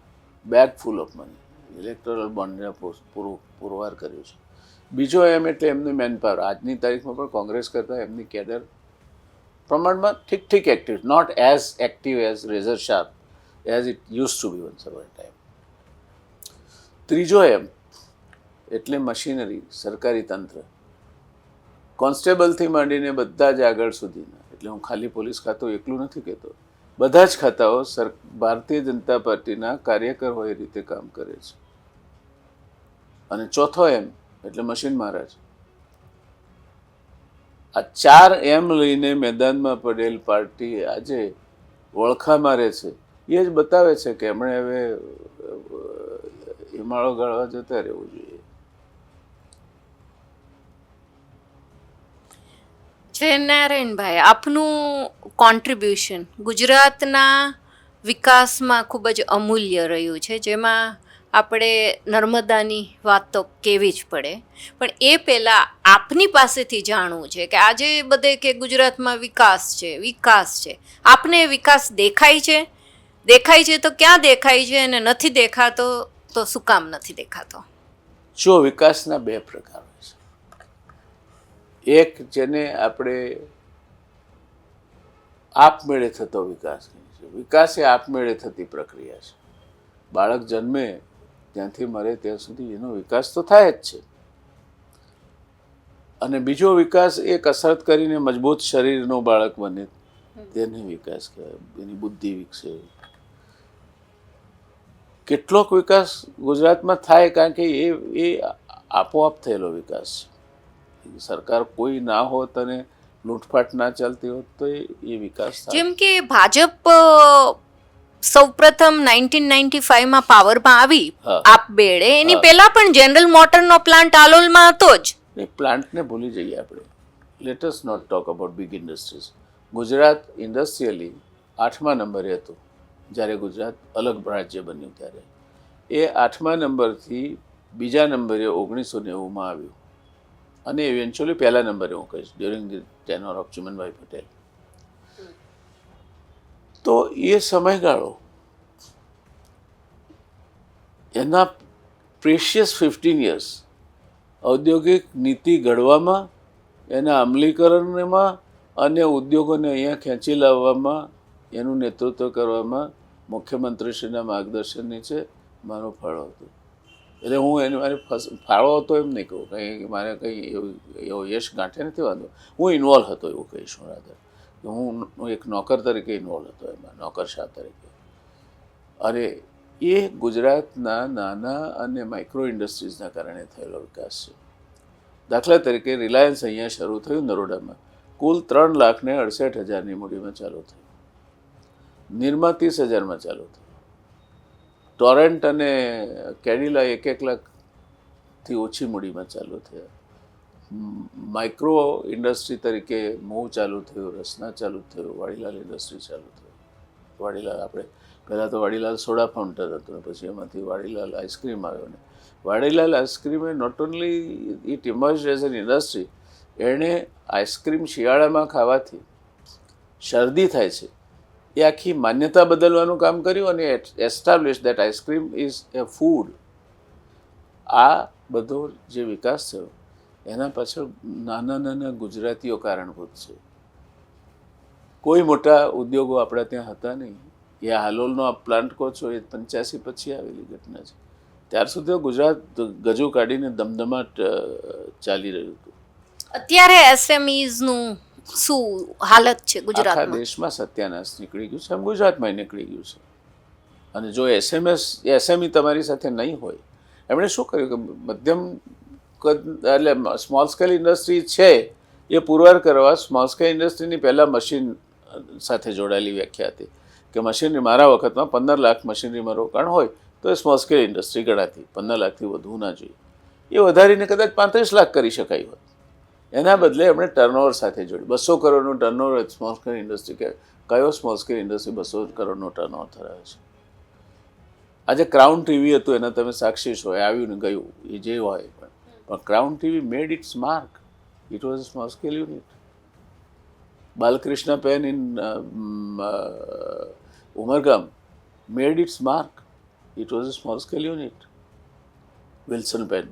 bag full of money, electoral બોન્ડને પુરવાર કર્યું છે. બીજો એમ એટલે એમની મેનપાવર. આજની તારીખમાં પણ કોંગ્રેસ કરતાં એમની કેડર પ્રમાણમાં ઠીક active, not as active as razor sharp as it use to be once upon time. ત્રીજો એમ એટલે મશીનરી, સરકારી તંત્ર, કોન્સ્ટેબલથી માંડીને બધા જ આગળ સુધીના. એટલે હું ખાલી પોલીસ ખાતું એકલું નથી કહેતો, બધા જ ખાતાઓ ભારતીય જનતા પાર્ટીના કાર્યકર હોય એ રીતે કામ કરે છે. અને ચોથો એમ એટલે મશીન મહારાજ. આ 4 એમ લઈને મેદાનમાં પડેલ પાર્ટી આજે વળખા મારે છે. એ જ બતાવે છે કે એમણે હવે હિમાળો ગાળવા જતા રહેવું જોઈએ. જયનારાયણભાઈ, આપનું કોન્ટ્રીબ્યુશન ગુજરાતના વિકાસમાં ખૂબ જ અમૂલ્ય રહ્યું છે, જેમાં આપણે નર્મદાની વાત તો કહેવી જ પડે. પણ એ પહેલાં આપની પાસેથી જાણવું છે કે આજે બધે કે ગુજરાતમાં વિકાસ છે, આપને વિકાસ દેખાય છે? દેખાય છે તો ક્યાં દેખાય છે, અને નથી દેખાતો તો શું કામ નથી દેખાતો? જો વિકાસના 2 પ્રકાર હોય છે. એક જેને આપણે આપમેળે થતો વિકાસ નહીં છે. વિકાસ એ આપમેળે થતી પ્રક્રિયા છે. બાળક જન્મે ત્યાંથી મરે ત્યાં સુધી એનો વિકાસ તો થાય જ છે. અને બીજો વિકાસ એ કસરત કરીને મજબૂત શરીરનો બાળક બને તેને વિકાસ કહેવાય. એની બુદ્ધિ વિકસે. કેટલોક વિકાસ ગુજરાતમાં થાય કારણ કે એ આપોઆપ થયેલો વિકાસ છે. સરકાર કોઈ ના હોત અને લૂંટફાટ ના ચાલતી હોત તો એ વિકાસ થાય. જેમ કે ભાજપ સૌપ્રથમ 1995 માં પાવરમાં આવી હા. આપબેડે, એની હા. પહેલા પણ જનરલ મોટરનો પ્લાન્ટ આલોલમાં હતો જ. એ પ્લાન્ટને ભૂલી જઈએ આપણે. Let us not talk about big industries. Gujarat industrially 8મા નંબરે હતું જ્યારે ગુજરાત અલગ રાજ્ય બન્યું ત્યારે. એ 8મા નંબરથી બીજા નંબરે 1990માં આવ્યું અને ઇવેન્ચ્યુઅલી પહેલા નંબરે હું કહીશ during the tenure of Chimanbhai Patel. તો એ સમયગાળો એના પ્રેશિયસ 15 years ઔદ્યોગિક નીતિ ઘડવામાં, એના અમલીકરણમાં અને ઉદ્યોગોને અહીંયા ખેંચી લાવવામાં, એનું નેતૃત્વ કરવામાં મુખ્યમંત્રીશ્રીના માર્ગદર્શન નીચે મારો ફાળો હતો. એટલે હું એને મારે ફાળો હતો એમ નહીં કહું, કંઈ મારે કંઈ એવો યશ ગાંઠે નથી વાંધો. હું ઇન્વોલ્વ હતો એવું કહીશું રાધર. હું એક નોકર તરીકે ઇન્વોલ્વ હતો એમાં, નોકરશાહ તરીકે. અરે એ ગુજરાતના નાના અને માઇક્રો ઇન્ડસ્ટ્રીઝના કારણે થયેલો વિકાસ છે. દાખલા તરીકે રિલાયન્સ અહીંયા શરૂ થયું નરોડામાં, કુલ 3,68,000ની મૂડીમાં ચાલુ થયું. નિરમા 30,000માં ચાલુ થયું. ટોરેન્ટ અને કેડિલા 1 લાખથી ઓછી મૂડીમાં ચાલુ થયા. માઇક્રો ઇન્ડસ્ટ્રી તરીકે મૂવ ચાલુ થયું, રસના ચાલુ થયું, વાડીલાલ ઇન્ડસ્ટ્રી ચાલુ થયું. વાડીલાલ આપણે પહેલાં તો વાડીલાલ સોડા ફાઉન્ટર હતું ને પછી એમાંથી વાડીલાલ આઈસ્ક્રીમ આવ્યો ને વાડીલાલ આઈસ્ક્રીમે not only it emerge as an industry. એણે આઈસ્ક્રીમ શિયાળામાં ખાવાથી શરદી થાય છે એ આખી માન્યતા બદલવાનું કામ કર્યું અને establish that ice cream is A food. આ બધો જે વિકાસ થયો એના પાછળ નાના નાના ગુજરાતીઓ કારણભૂત છે. કોઈ મોટા ઉદ્યોગો આપણા ત્યાં હતા નહીં. એ હાલોલનો આ પ્લાન્ટ કહો છો એ 85 પછી આવેલી ઘટના છે. ત્યાર સુધી ગુજરાત ગજુ કાઢીને ધમધમાટ ચાલી રહ્યું હતું. અત્યારે એસએમઈઝનું શું હાલત છે આખા ગુજરાતમાં? દેશમાં સત્યાનાશ નીકળી ગયું છે, એમ ગુજરાતમાં નીકળી ગયું છે. અને જો એસએમઈ તમારી સાથે નહીં હોય, એમણે શું કર્યું કે મધ્યમ એટલે સ્મોલ સ્કેલ ઇન્ડસ્ટ્રી છે એ પુરવાર કરવા સ્મોલ સ્કેલ ઇન્ડસ્ટ્રીની પહેલાં મશીન સાથે જોડાયેલી વ્યાખ્યા હતી કે મશીનરી, મારા વખતમાં 15 લાખ મશીનરીમાં રોકાણ હોય તો એ સ્મોલ સ્કેલ ઇન્ડસ્ટ્રી ગણાતી. 15 લાખથી વધુ ના જોઈએ. એ વધારીને કદાચ 35 લાખ કરી શકાય હોત. એના બદલે એમણે ટર્નઓવર સાથે જોડ્યું. 200 કરોડનું ટર્નઓવર સ્મોલ સ્કેલ ઇન્ડસ્ટ્રી કે કયો સ્મોલ સ્કેલ ઇન્ડસ્ટ્રી 200 કરોડનું ટર્નઓવર ધરાવે છે? આજે ક્રાઉન ટીવી હતું, એના તમે સાક્ષી છો, એ આવ્યું ને ગયું, એ જે હોય પણ crown TV made its mark. It was a small scale unit. Balkrishna pen in Umargam made its mark. It was a small scale unit. Wilson Pen.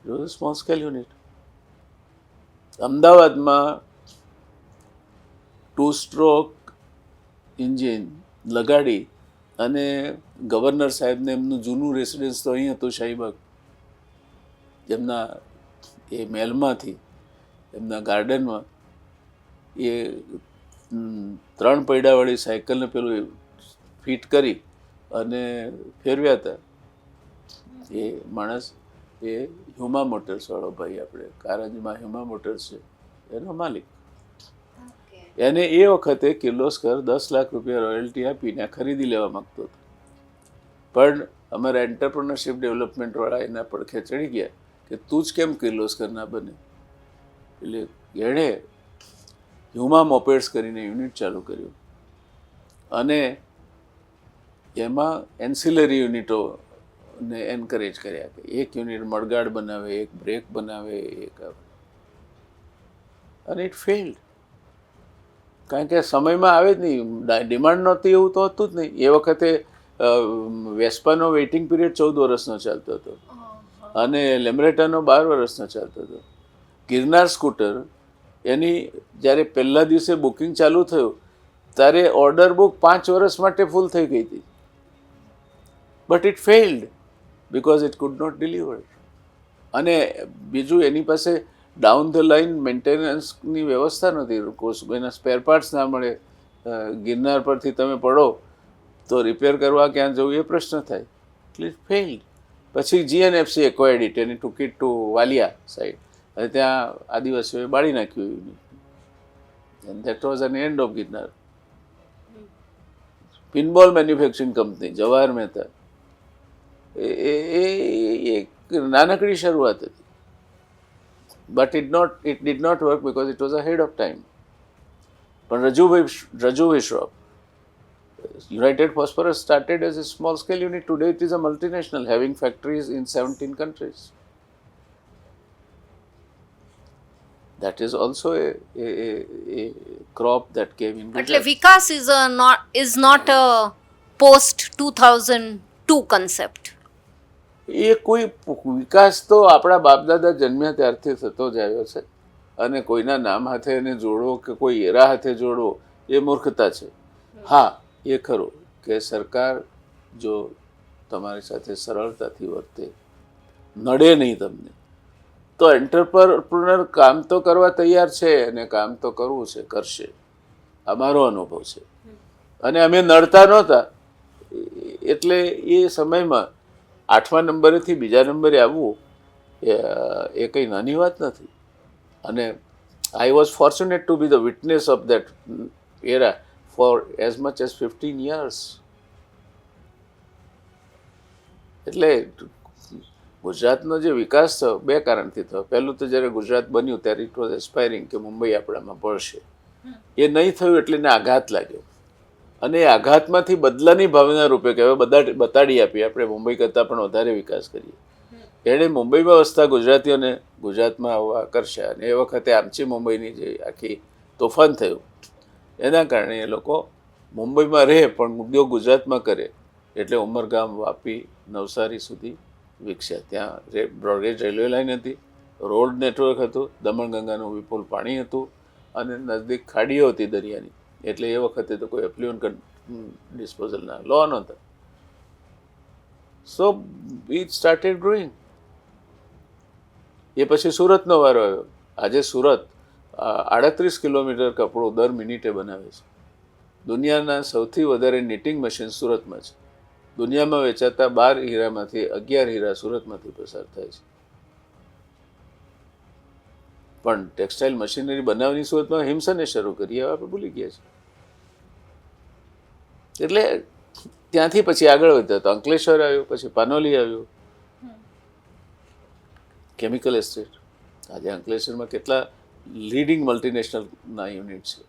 It was a small scale unit. અમદાવાદમાં 2-stroke એન્જિન લગાડી અને governor સાહેબને એમનું જૂનું residence તો અહીં હતું શાહીબાગ, એમના એ મહેલમાંથી એમના ગાર્ડનમાં એ 3 પૈડાવાળી સાયકલને પેલું ફિટ કરી અને ફેરવ્યા હતા. એ માણસ એ હ્યુમા મોટર્સવાળો ભાઈ, આપણે કારંજમાં હ્યુમા મોટર્સ છે એનો માલિક. એને એ વખતે કિર્લોસ્કર 10 લાખ રૂપિયા રોયલ્ટી આપીને ખરીદી લેવા માગતો હતો. પણ અમારા એન્ટરપ્રિનરશિપ ડેવલપમેન્ટવાળા એના પડખે ચડી ગયા કે તું જ કેમ કિર્લોસ્કર ના બને. એટલે એણે હ્યુમા મોપેડ્સ કરીને યુનિટ ચાલુ કર્યું અને એમાં એન્સિલરી યુનિટોને એન્કરેજ કર્યા કે એક યુનિટ મડગાડ બનાવે, એક બ્રેક બનાવે, એક અને ઇટ ફેલ્ડ. કારણ કે સમયમાં આવે જ નહીં, ડિમાન્ડ નહોતી એવું તો હતું જ નહીં. એ વખતે વેસ્પાનો વેઇટિંગ પીરિયડ 14 વર્ષનો ચાલતો હતો અને લેમ્બ્રેટાનો 12 વર્ષનો ચાલતો હતો. ગિરનાર સ્કૂટર એની જ્યારે પહેલા દિવસે બુકિંગ ચાલુ થયું ત્યારે ઓર્ડર બુક 5 વર્ષ માટે ફૂલ થઈ ગઈ હતી, but it failed because it could not deliver. અને બીજું એની પાસે ડાઉન ધ લાઇન મેન્ટેનન્સની વ્યવસ્થા નથી, એના સ્પેર પાર્ટ્સ ના મળે. ગિરનાર પરથી તમે પડો તો રિપેર કરવા ક્યાં જવું એ પ્રશ્ન થાય, એટલે ઇટ ફેઇલ્ડ. પછી જીએનએફસી એક્વાયર્ડ ઇટ એની took it to Valia side, અને ત્યાં આદિવાસીઓએ બાળી નાખ્યું unit, and that was an end of Girnar. Pinball manufacturing company Jawahar Mehta, એ એક નાનકડી શરૂઆત હતી, but it did not work because it was ahead of time. પણ Rajubhai Shroff, United Phosphorus started as a small scale unit. Today it is a multinational having factories in 17 countries. That is also a crop that came in એટલે Gujarat. Vikas is not a post 2002 concept. એ કોઈ વિકાસ તો આપણા બાપદાદા જન્મ્યા ત્યારથી થતો જ આવ્યો છે, અને કોઈના નામ હાથે એને જોડવો કે કોઈ એરા હાથે જોડવો એ મૂર્ખતા છે. હા, એ ખરું કે સરકાર જો તમારી સાથે સરળતાથી વર્તે, નડે નહીં તમને, તો એન્ટરપ્રનર કામ તો કરવા તૈયાર છે અને કામ તો કરવું છે, કરશે. આ મારો અનુભવ છે. અને અમે નડતા નહોતા, એટલે એ સમયમાં 8મા નંબરેથી બીજા નંબરે આવવું એ કંઈ નાની વાત નથી. અને I was fortunate to be the witness of that era for as much as 15 years. એટલે ગુજરાતનો જે વિકાસ થયો બે કારણથી થયો. પહેલું તો જ્યારે ગુજરાત બન્યું ત્યારે ઇટ વોઝ એસ્પાયરિંગ કે મુંબઈ આપણામાં પડશે. એ નહીં થયું એટલે એને આઘાત લાગ્યો, અને એ આઘાતમાંથી બદલાની ભાવના રૂપે કે હવે બતાડી આપીએ આપણે મુંબઈ કરતાં પણ વધારે વિકાસ કરીએ. એણે મુંબઈમાં વસતા ગુજરાતીઓને ગુજરાતમાં આવવા કરશે, અને એ વખતે આમચી મુંબઈની જે આખી તોફાન થયું એના કારણે એ લોકો મુંબઈમાં રહે પણ ઉદ્યોગ ગુજરાતમાં કરે, એટલે ઉમરગામ, વાપી, નવસારી સુધી વિકસ્યા. ત્યાં બ્રોડગેજ રેલવે લાઇન હતી, રોડ નેટવર્ક હતું, દમણગંગાનું વિપુલ પાણી હતું, અને નજદીક ખાડીઓ હતી દરિયાની, એટલે એ વખતે તો કોઈ એફ્લુઅન્ટ ડિસ્પોઝલના લો નહોતા. So it started growing. એ પછી સુરતનો વારો આવ્યો. આજે સુરત 38 કિલોમીટર કપડું દર મિનિટે બનાવે છે. દુનિયાના સૌથી વધારે નીટિંગ મશીન સુરતમાં છે. દુનિયામાં વેચાતા 12 હીરામાંથી 11 હીરા સુરતમાંથી પસાર થાય છે. પણ ટેક્સટાઇલ મશીનરી બનાવવાની સુરતમાં હિમસને શરૂ કરી, હવે આપણે ભૂલી ગયા છીએ. એટલે ત્યાંથી પછી આગળ વધ્યા તો અંકલેશ્વર આવ્યું, પછી પાનોલી આવ્યું, કેમિકલ એસ્ટેટ. આજે અંકલેશ્વરમાં કેટલા લીડિંગ મલ્ટીનેશનલના યુનિટ છે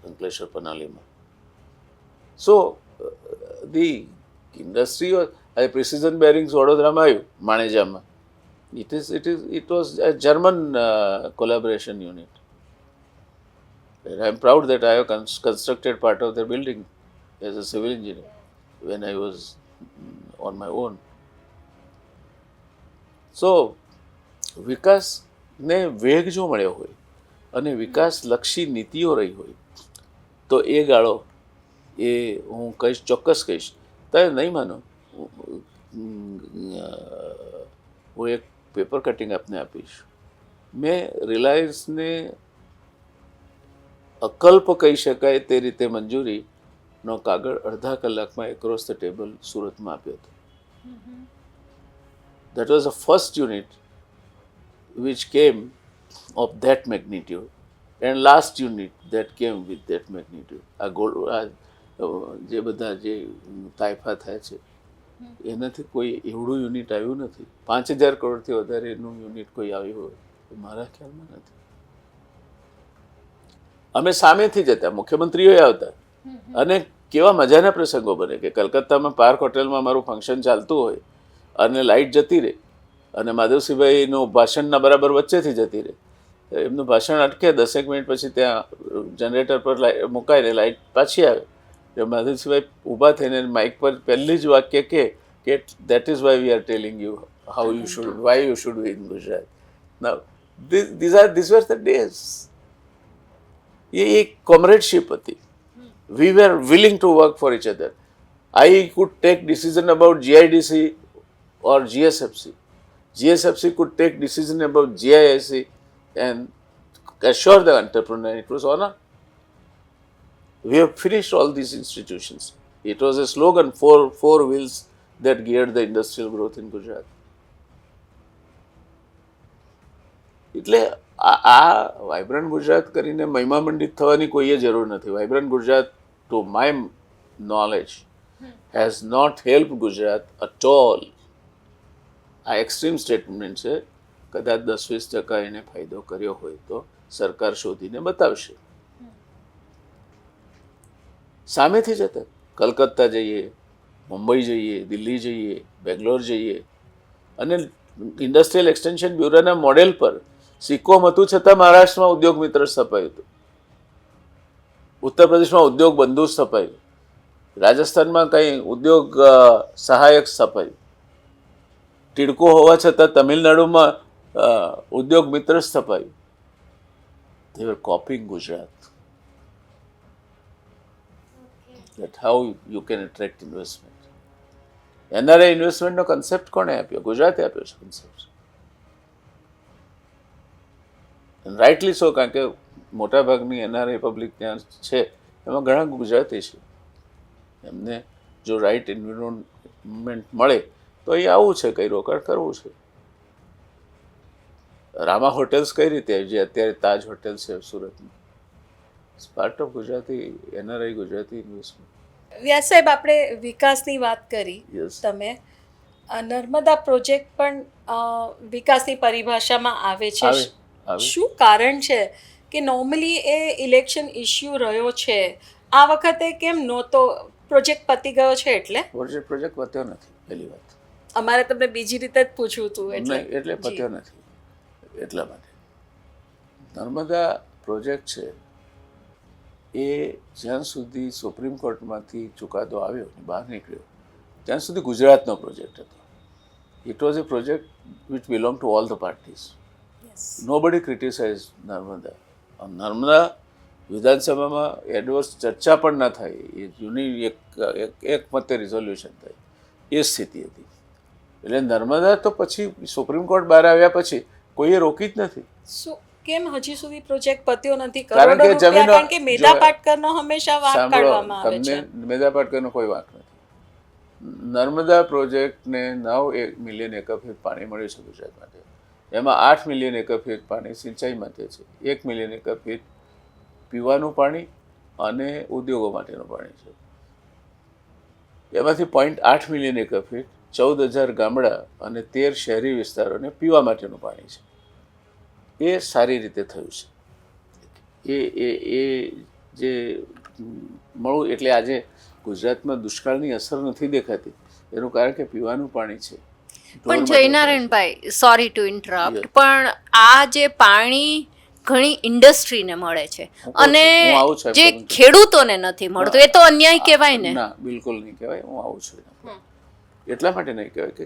અંકલેશ્વર પનાલીમાં. સો ધી ઇન્ડસ્ટ્રી, આજે પ્રિસિઝન બેરિંગ્સ વડોદરામાં આવ્યું, માણેજામાં. It was a German collaboration unit. And I am proud that I have constructed part of their building as a civil engineer when I was on my own. So વિકાસને વેગ જો મળ્યો હોય અને વિકાસલક્ષી નીતિઓ રહી હોય તો એ ગાળો એ હું કહીશ, ચોક્કસ કહીશ. તમે નહીં માનો, હું એક પેપર કટિંગ આપને આપીશ. મેં રિલાયન્સને અકલ્પ કહી શકાય તે રીતે મંજૂરીનો કાગળ અડધા કલાકમાં એક્રોસ ધ ટેબલ સુરતમાં આપ્યો હતો. That was the first unit which came of that magnitude and last unit that came with that magnitude. આ ગોલ્ડ જે બધા જે તાઇફા થાય છે એનાથી કોઈ એવડું યુનિટ આવ્યું નથી. 5,000 કરોડથી વધારે એનું યુનિટ કોઈ આવ્યું હોય તો મારા ખ્યાલમાં નથી. અમે સામેથી જતા, મુખ્યમંત્રીઓ આવતા, અને કેવા મજાના પ્રસંગો બને કે કલકત્તામાં પાર્ક હોટેલમાં મારું ફંક્શન ચાલતું હોય અને લાઇટ જતી રહે, અને માધવસિંહભાઈનું ભાષણના બરાબર વચ્ચેથી જતી રહે. એમનું ભાષણ અટકે, 10 મિનિટ પછી ત્યાં જનરેટર પર મુકાઈને લાઇટ પાછી આવે. માધવસિંહભાઈ ઊભા થઈને માઇક પર પહેલી જ વાક્ય કે that is why we are telling you how you should, why you should be in Gujarat. Now this were the days. એ એક કોમરેડશીપ હતી. We were willing to work for each other. I could take decision about GIDC or GSFC. GSFC could take decision about GIIC and assure the entrepreneur. It was honor. We have finished all these institutions. It was a slogan, four wheels that geared the industrial growth in Gujarat. એટલે આ vibrant Gujarat કરીને મહિમા મંડિત થવાની કોઈ જરૂર નથી. Vibrant Gujarat to my knowledge has not help Gujarat at all. આ extreme statement છે. કદાચ 10-20% એને ફાયદો કર્યો હોય તો સરકાર શોધીને બતાવશે. સામેથી જતા કલકત્તા જઈએ, મુંબઈ જઈએ, દિલ્હી જઈએ, બેંગ્લોર જઈએ અને ઇન્ડસ્ટ્રીયલ એક્સટેન્શન બ્યુરોના મોડેલ પર સિક્કોમ હતું છતાં મહારાષ્ટ્રમાં ઉદ્યોગ મિત્ર સ્થપાયું હતું, ઉત્તર પ્રદેશમાં ઉદ્યોગ બંધુ સ્થપાયું, રાજસ્થાનમાં કંઈ ઉદ્યોગ સહાયક સ્થપાયું, ટીડકો હોવા છતાં તમિલનાડુમાં ઉદ્યોગ મિત્ર સ્થપાયું. They were copying Gujarat. That how you can attract investment. NRI ઇન્વેસ્ટમેન્ટનો કન્સેપ્ટ કોણે આપ્યો? ગુજરાતે આપ્યો છે કન્સેપ્ટ. રાઇટલી સો, કારણ કે મોટાભાગની NRI પબ્લિક ત્યાં છે એમાં ઘણા ગુજરાતી છે. એમને જો રાઇટ એન્વાયરમેન્ટ મળે તો અહીં આવવું છે, કંઈ રોકાણ કરવું છે. રામા હોટેલ્સ કઈ રીતે આવી? જે અત્યારે તાજ હોટેલ છે સુરતમાં, part of Gujarati NRI Gujarati investment. Vyas સાહેબ, આપણે વિકાસની વાત કરી. Yes. તમે નર્મદા પ્રોજેક્ટ પણ વિકાસની પરિભાષામાં આવે છે. આવે. શું કારણ છે કે નોર્મલી એ ઇલેક્શન ઇશ્યુ રહ્યો છે, આ વખતે કેમ નહોતો? પ્રોજેક્ટ પતી ગયો છે એટલે પ્રોજેક્ટ પત્યો નથી, પહેલી વાત. અમારે તમને બીજી રીતે જ પૂછવું હતું એટલે પત્યો નથી. એટલા માટે નર્મદા પ્રોજેક્ટ છે એ જ્યાં સુધી સુપ્રીમ કોર્ટમાંથી ચુકાદો આવ્યો ને બહાર નીકળ્યો ત્યાં સુધી ગુજરાતનો પ્રોજેક્ટ હતો. It was A project which belong to all the parties. Nobody criticise Narmada. Narmada વિધાનસભામાં એડવર્સ ચર્ચા પણ ના થાય, એ જૂની એક મતે રિઝોલ્યુશન થાય, એ સ્થિતિ હતી. એટલે નર્મદા તો પછી સુપ્રીમ કોર્ટ બહાર આવ્યા પછી કોઈએ રોકી જ નથી. શું કેમ હજી સુધી પ્રોજેક્ટ પત્યો નથી? કારણ કે જમીન, કારણ કે મેધા પાટકરનો હંમેશા વાંક કાઢવામાં આવે છે. મેધા પાટકરનો કોઈ વાંક નથી. નર્મદા પ્રોજેક્ટને 9 મિલિયન એકર ફીટ પાણી મળ્યું છે ગુજરાત માટે. એમાં 8 મિલિયન એકર ફીટ પાણી સિંચાઈ માટે છે, 1 મિલિયન એકર ફીટ પીવાનું પાણી અને ઉદ્યોગો માટેનું પાણી છે. એમાંથી 0.8 મિલિયન એકર ફીટ 14,000 ગામડા અને 13 શહેરી વિસ્તારોને પીવા માટેનું પાણી છે. એ સારી રીતે થયું છે. એ જે મળવું, એટલે આજે ગુજરાતમાં દુષ્કાળની અસર નથી દેખાતી. એનું કારણ કે પીવાનું પાણી છે. પણ જયનારાયણભાઈ, સોરી ટુ ઇન્ટરપ્ટ, પણ આ જે પાણી ઘણી ઇન્ડસ્ટ્રીને મળે છે અને જે ખેડૂતોને નથી મળતું, એ તો અન્યાય કહેવાય ને? ના, બિલકુલ નહીં કહેવાય. હું આવું છું એટલા માટે નહીં કહેવાય કે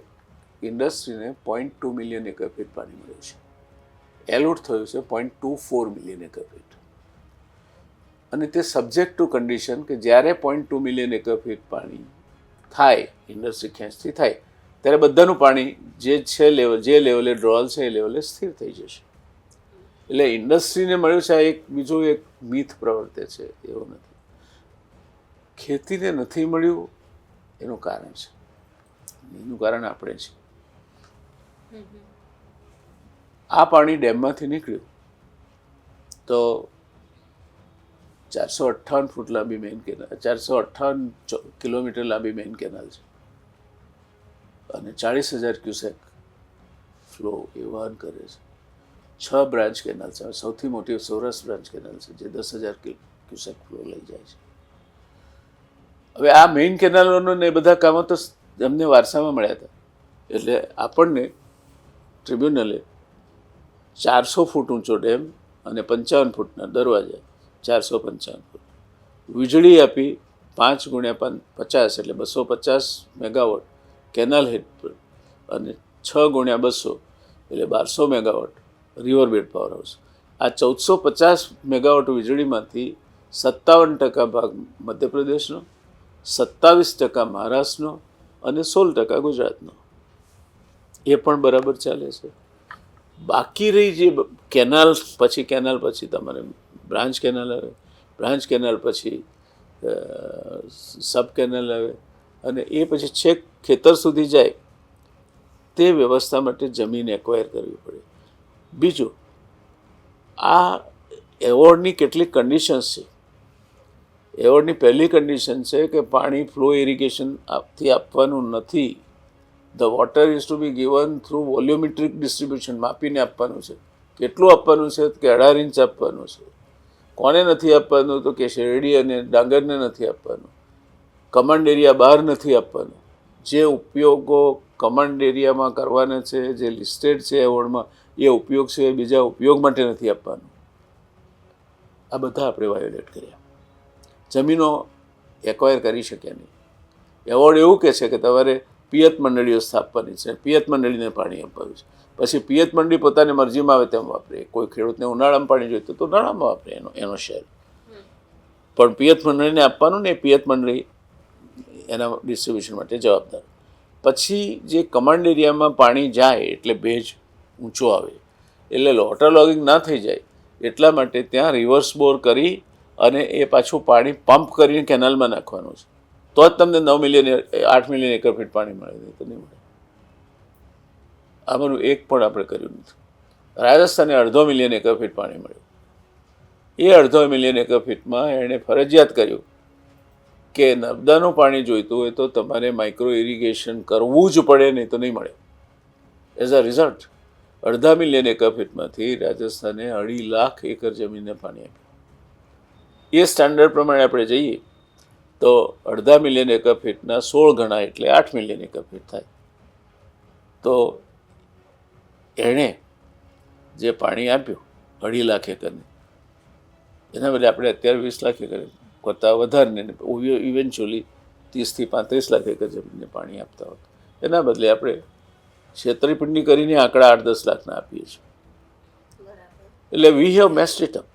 ઇન્ડસ્ટ્રીને 0.2 મિલિયન એકર ફીટ પાણી મળ્યું છે. એલોટ થયું છે 0.24 મિલિયન એકર ફીટ. અને તે સબ્જેક્ટ ટુ કન્ડિશન કે જ્યારે 0.2 મિલિયન એકર ફીટ પાણી થાય, ઇન્ડસ્ટ્રી ખેંચતી થાય, ત્યારે બધાનું પાણી જે છે જે લેવલે ડ્રોલ છે એ લેવલે સ્થિર થઈ જશે. એટલે ઇન્ડસ્ટ્રીને મળ્યું છે, આ એક બીજું એક મીથ પ્રવર્તે છે, એવું નથી. ખેતીને નથી મળ્યું એનું કારણ છે, એનું કારણ આપણે છે. આ પાણી ડેમમાંથી નીકળ્યું તો 458 ફૂટ લાંબી મેઇન કેનાલ, 458 કિલોમીટર લાંબી મેઇન કેનાલ છે અને 40,000 ક્યુસેક ફ્લો એ વહન કરે છે. 6 બ્રાન્ચ કેનાલ છે. સૌથી મોટી સૌરાષ્ટ્ર બ્રાન્ચ કેનાલ છે જે 10,000 ક્યુસેક ફ્લો લઈ જાય છે. હવે આ મેઇન કેનાલોનો ને બધા કામો તો એમને વારસામાં મળ્યા હતા. એટલે આપણને ટ્રિબ્યુનલે 400 ફૂટ ઊંચો ડેમ અને 55 ફૂટના દરવાજા, 455 ફૂટ, વીજળી આપી 5 × 50 એટલે 250 મેગાવોટ કેનાલ હેડ પર અને 6 × 200 એટલે 1200 મેગાવોટ રિવરબેડ પાવર હાઉસ. આ 1450 મેગાવોટ વીજળીમાંથી 57% ભાગ મધ્યપ્રદેશનો, 27% મહારાષ્ટ્રનો અને 16% ગુજરાતનો. એ પણ બરાબર ચાલે છે. બાકી રહી જે કેનાલ પછી તમારે બ્રાન્ચ કેનાલ આવે, બ્રાન્ચ કેનાલ પછી સબ કેનાલ આવે અને એ પછી છેક ખેતર સુધી જાય તે વ્યવસ્થા માટે જમીન એક્વાયર કરવી પડે. બીજું, આ એવોર્ડની કેટલીક કન્ડિશન્સ છે. એવોર્ડની પહેલી કન્ડિશન છે કે પાણી ફ્લો ઇરિગેશનથી આપવાનું નથી. The water is to be given through volumetric distribution, માપીને આપવાનું છે. કેટલું આપવાનું છે કે 18 ઇંચ આપવાનું છે. કોને નથી આપવાનું તો કે શેરડી અને ડાંગરને નથી આપવાનું. કમાન્ડ એરિયા બહાર નથી આપવાનું. જે ઉપયોગો કમાન્ડ એરિયામાં કરવાના છે, જે લિસ્ટેડ છે એવોર્ડમાં, એ ઉપયોગ છે, બીજા ઉપયોગ માટે નથી આપવાનું. આ બધા આપણે વાયોલેટ કર્યા. જમીનો એક્વાયર કરી શક્યા નહીં. એવોર્ડ એવું કહે છે કે તમારે પિયત મંડળીઓ સ્થાપવાની છે, પિયત મંડળીને પાણી આપવાનું છે. પછી પિયત મંડળી પોતાની મરજીમાં આવે તેમ વાપરે. કોઈ ખેડૂતને ઉનાળામાં પાણી જોઈતું તો ઉનાળામાં વાપરે એનો શેર, પણ પિયત મંડળીને આપવાનું ને, પિયત મંડળી એના ડિસ્ટ્રીબ્યુશન માટે જવાબદાર. પછી જે કમાન્ડ એરિયામાં પાણી જાય એટલે ભેજ ઊંચો આવે, એટલે વોટર લોગિંગ ના થઈ જાય એટલા માટે ત્યાં રિવર્સ બોર કરી અને એ પાછું પાણી પંપ કરીને કેનાલમાં નાખવાનું છે. તો જ તમને 9 મિલિયન 8 મિલિયન એકર ફીટ પાણી મળે, નહીં તો નહીં મળે. આમાંનું એક પણ આપણે કર્યું નથી. રાજસ્થાને 1.5 મિલિયન એકર ફીટ પાણી મળ્યું. એ 1.5 મિલિયન એકર ફીટમાં એણે ફરજિયાત કર્યું કે નર્મદાનું પાણી જોઈતું હોય તો તમારે માઇક્રો ઇરિગેશન કરવું જ પડે, નહીં તો નહીં મળે. As a result 1.5 million acre ફીટમાંથી રાજસ્થાને 2.5 લાખ એકર જમીનને પાણી આપ્યું. એ સ્ટાન્ડર્ડ પ્રમાણે આપણે જઈએ તો 1.5 મિલિયન એકર ફીટના 16 ગણા એટલે 8 મિલિયન એકર ફીટ થાય. તો એણે જે પાણી આપ્યું 2.5 લાખ એકરને, એના બદલે આપણે અત્યારે 20 લાખ એકર કરતાં વધારે, ઇવેન્ચ્યુઅલી 30 થી 35 લાખ એકર જમીનને પાણી આપતા હોત. એના બદલે આપણે છેતરપિંડી કરીને આંકડા 8-10 લાખના આપીએ છીએ. એટલે we have messed it up.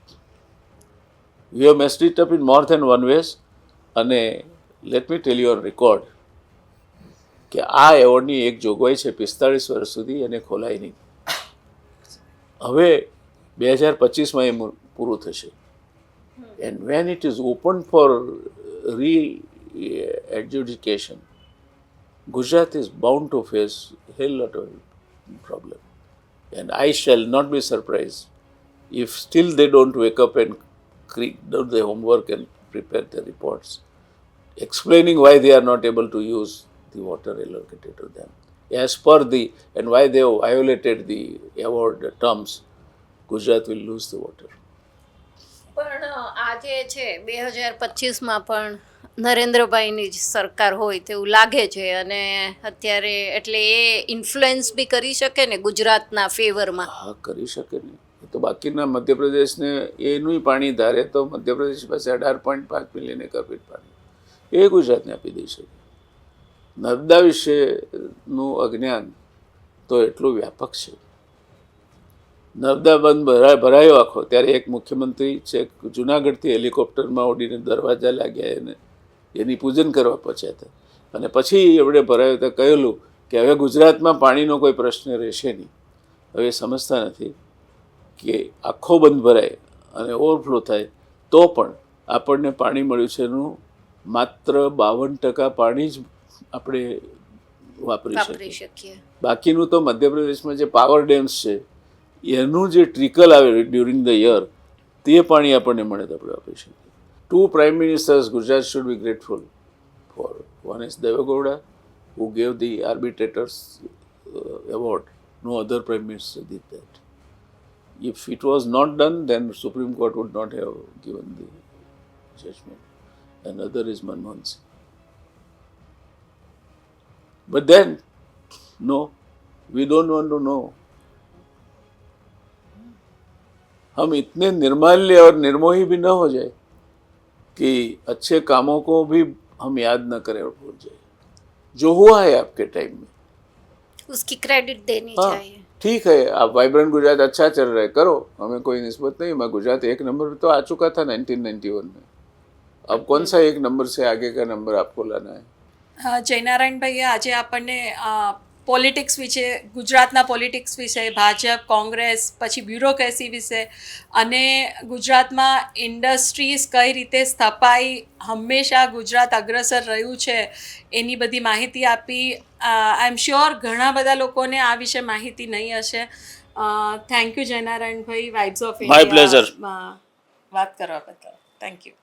We have messed it up in more than one ways. અને let me tell you on record કે આ એવોર્ડની એક જોગવાઈ છે 45 વર્ષ સુધી એને ખોલાય નહીં. હવે 2025માં એ પૂરું થશે. And when it is open four re-adjudication, Gujarat is bound to face a hell lot of problem. And I shall not be surprised if still they don't wake up and do their homework and prepare their reports, explaining why they are not able to use the water allocated to them as per and why they have violated the award terms. Gujarat will lose the water. પણ આજે છે 2025માં પણ નરેન્દ્રભાઈની જ સરકાર હોય તેવું લાગે છે, અને અત્યારે એટલે એ ઇન્ફ્લુઅન્સ બી કરી શકે ને ગુજરાતના ફેવરમાં. હા, કરી શકે ને. તો બાકીના મધ્યપ્રદેશને એનું પાણી ધારે તો મધ્યપ્રદેશ પાસે 18.5 મિલિયન એકર ફીટ પાણી એ ગુજરાતને આપી દઈ શકે. નર્મદા વિશેનું અજ્ઞાન તો એટલું વ્યાપક છે. નર્મદા બંધ ભરાયો આખો ત્યારે એક મુખ્યમંત્રી છે જુનાગઢથી હેલિકોપ્ટરમાં ઉડીને દરવાજા લાગ્યા એને એની પૂજન કરવા પહોંચ્યા હતા. અને પછી એવડે ભરાયો તો કહેલું કે હવે ગુજરાતમાં પાણીનો કોઈ પ્રશ્ન રહેશે નહીં. હવે સમજતા નથી કે આખો બંધ ભરાય અને ઓવરફ્લો થાય તો પણ આપણને પાણી મળ્યું છે એનું માત્ર 52% પાણી જ આપણે વાપરી શકીએ. બાકીનું તો મધ્યપ્રદેશમાં જે પાવર ડેમ્સ છે એનું જે ટ્રિકલ આવે ડ્યુરિંગ ધ યર તે પાણી આપણને મળે તો આપણે વાપરી શકીએ. 2 prime ministers Gujarat should be grateful for. One is Devegowda, who gave the arbitrators award. No other prime minister did that. If it was not done, then Supreme Court would not have given the judgment. Another is Manmohan Singh. But then, no, we don't want to know. हम इतने निर्माल्य और निर्मोही भी न हो जाए कि अच्छे कामों को भी हम याद न करें और भूल जाए. जो हुआ है आपके टाइम में उसकी क्रेडिट देनी चाहिए. ठीक है, आप वाइब्रेंट गुजरात अच्छा चल रहा है, करो, हमें कोई निस्बत नहीं। मैं गुजरात एक नंबर पे तो आ चुका था 1991 में, अब कौन सा एक नंबर से आगे का नंबर आपको लाना है? જયનારાયણભાઈએ આજે આપણને પોલિટિક્સ વિશે, ગુજરાતના પોલિટિક્સ વિશે, ભાજપ, કોંગ્રેસ, પછી બ્યુરોક્રેસી વિશે અને ગુજરાતમાં ઇન્ડસ્ટ્રીઝ કઈ રીતે સ્થપાઈ, હંમેશા ગુજરાત અગ્રસર રહ્યું છે એની બધી માહિતી આપી. આઈ એમ શ્યોર ઘણા બધા લોકોને આ વિશે માહિતી નહીં હશે. Thank you Jaynarayanbhai, vibes of My pleasure. વાત કરવા બદલ થેન્ક યુ.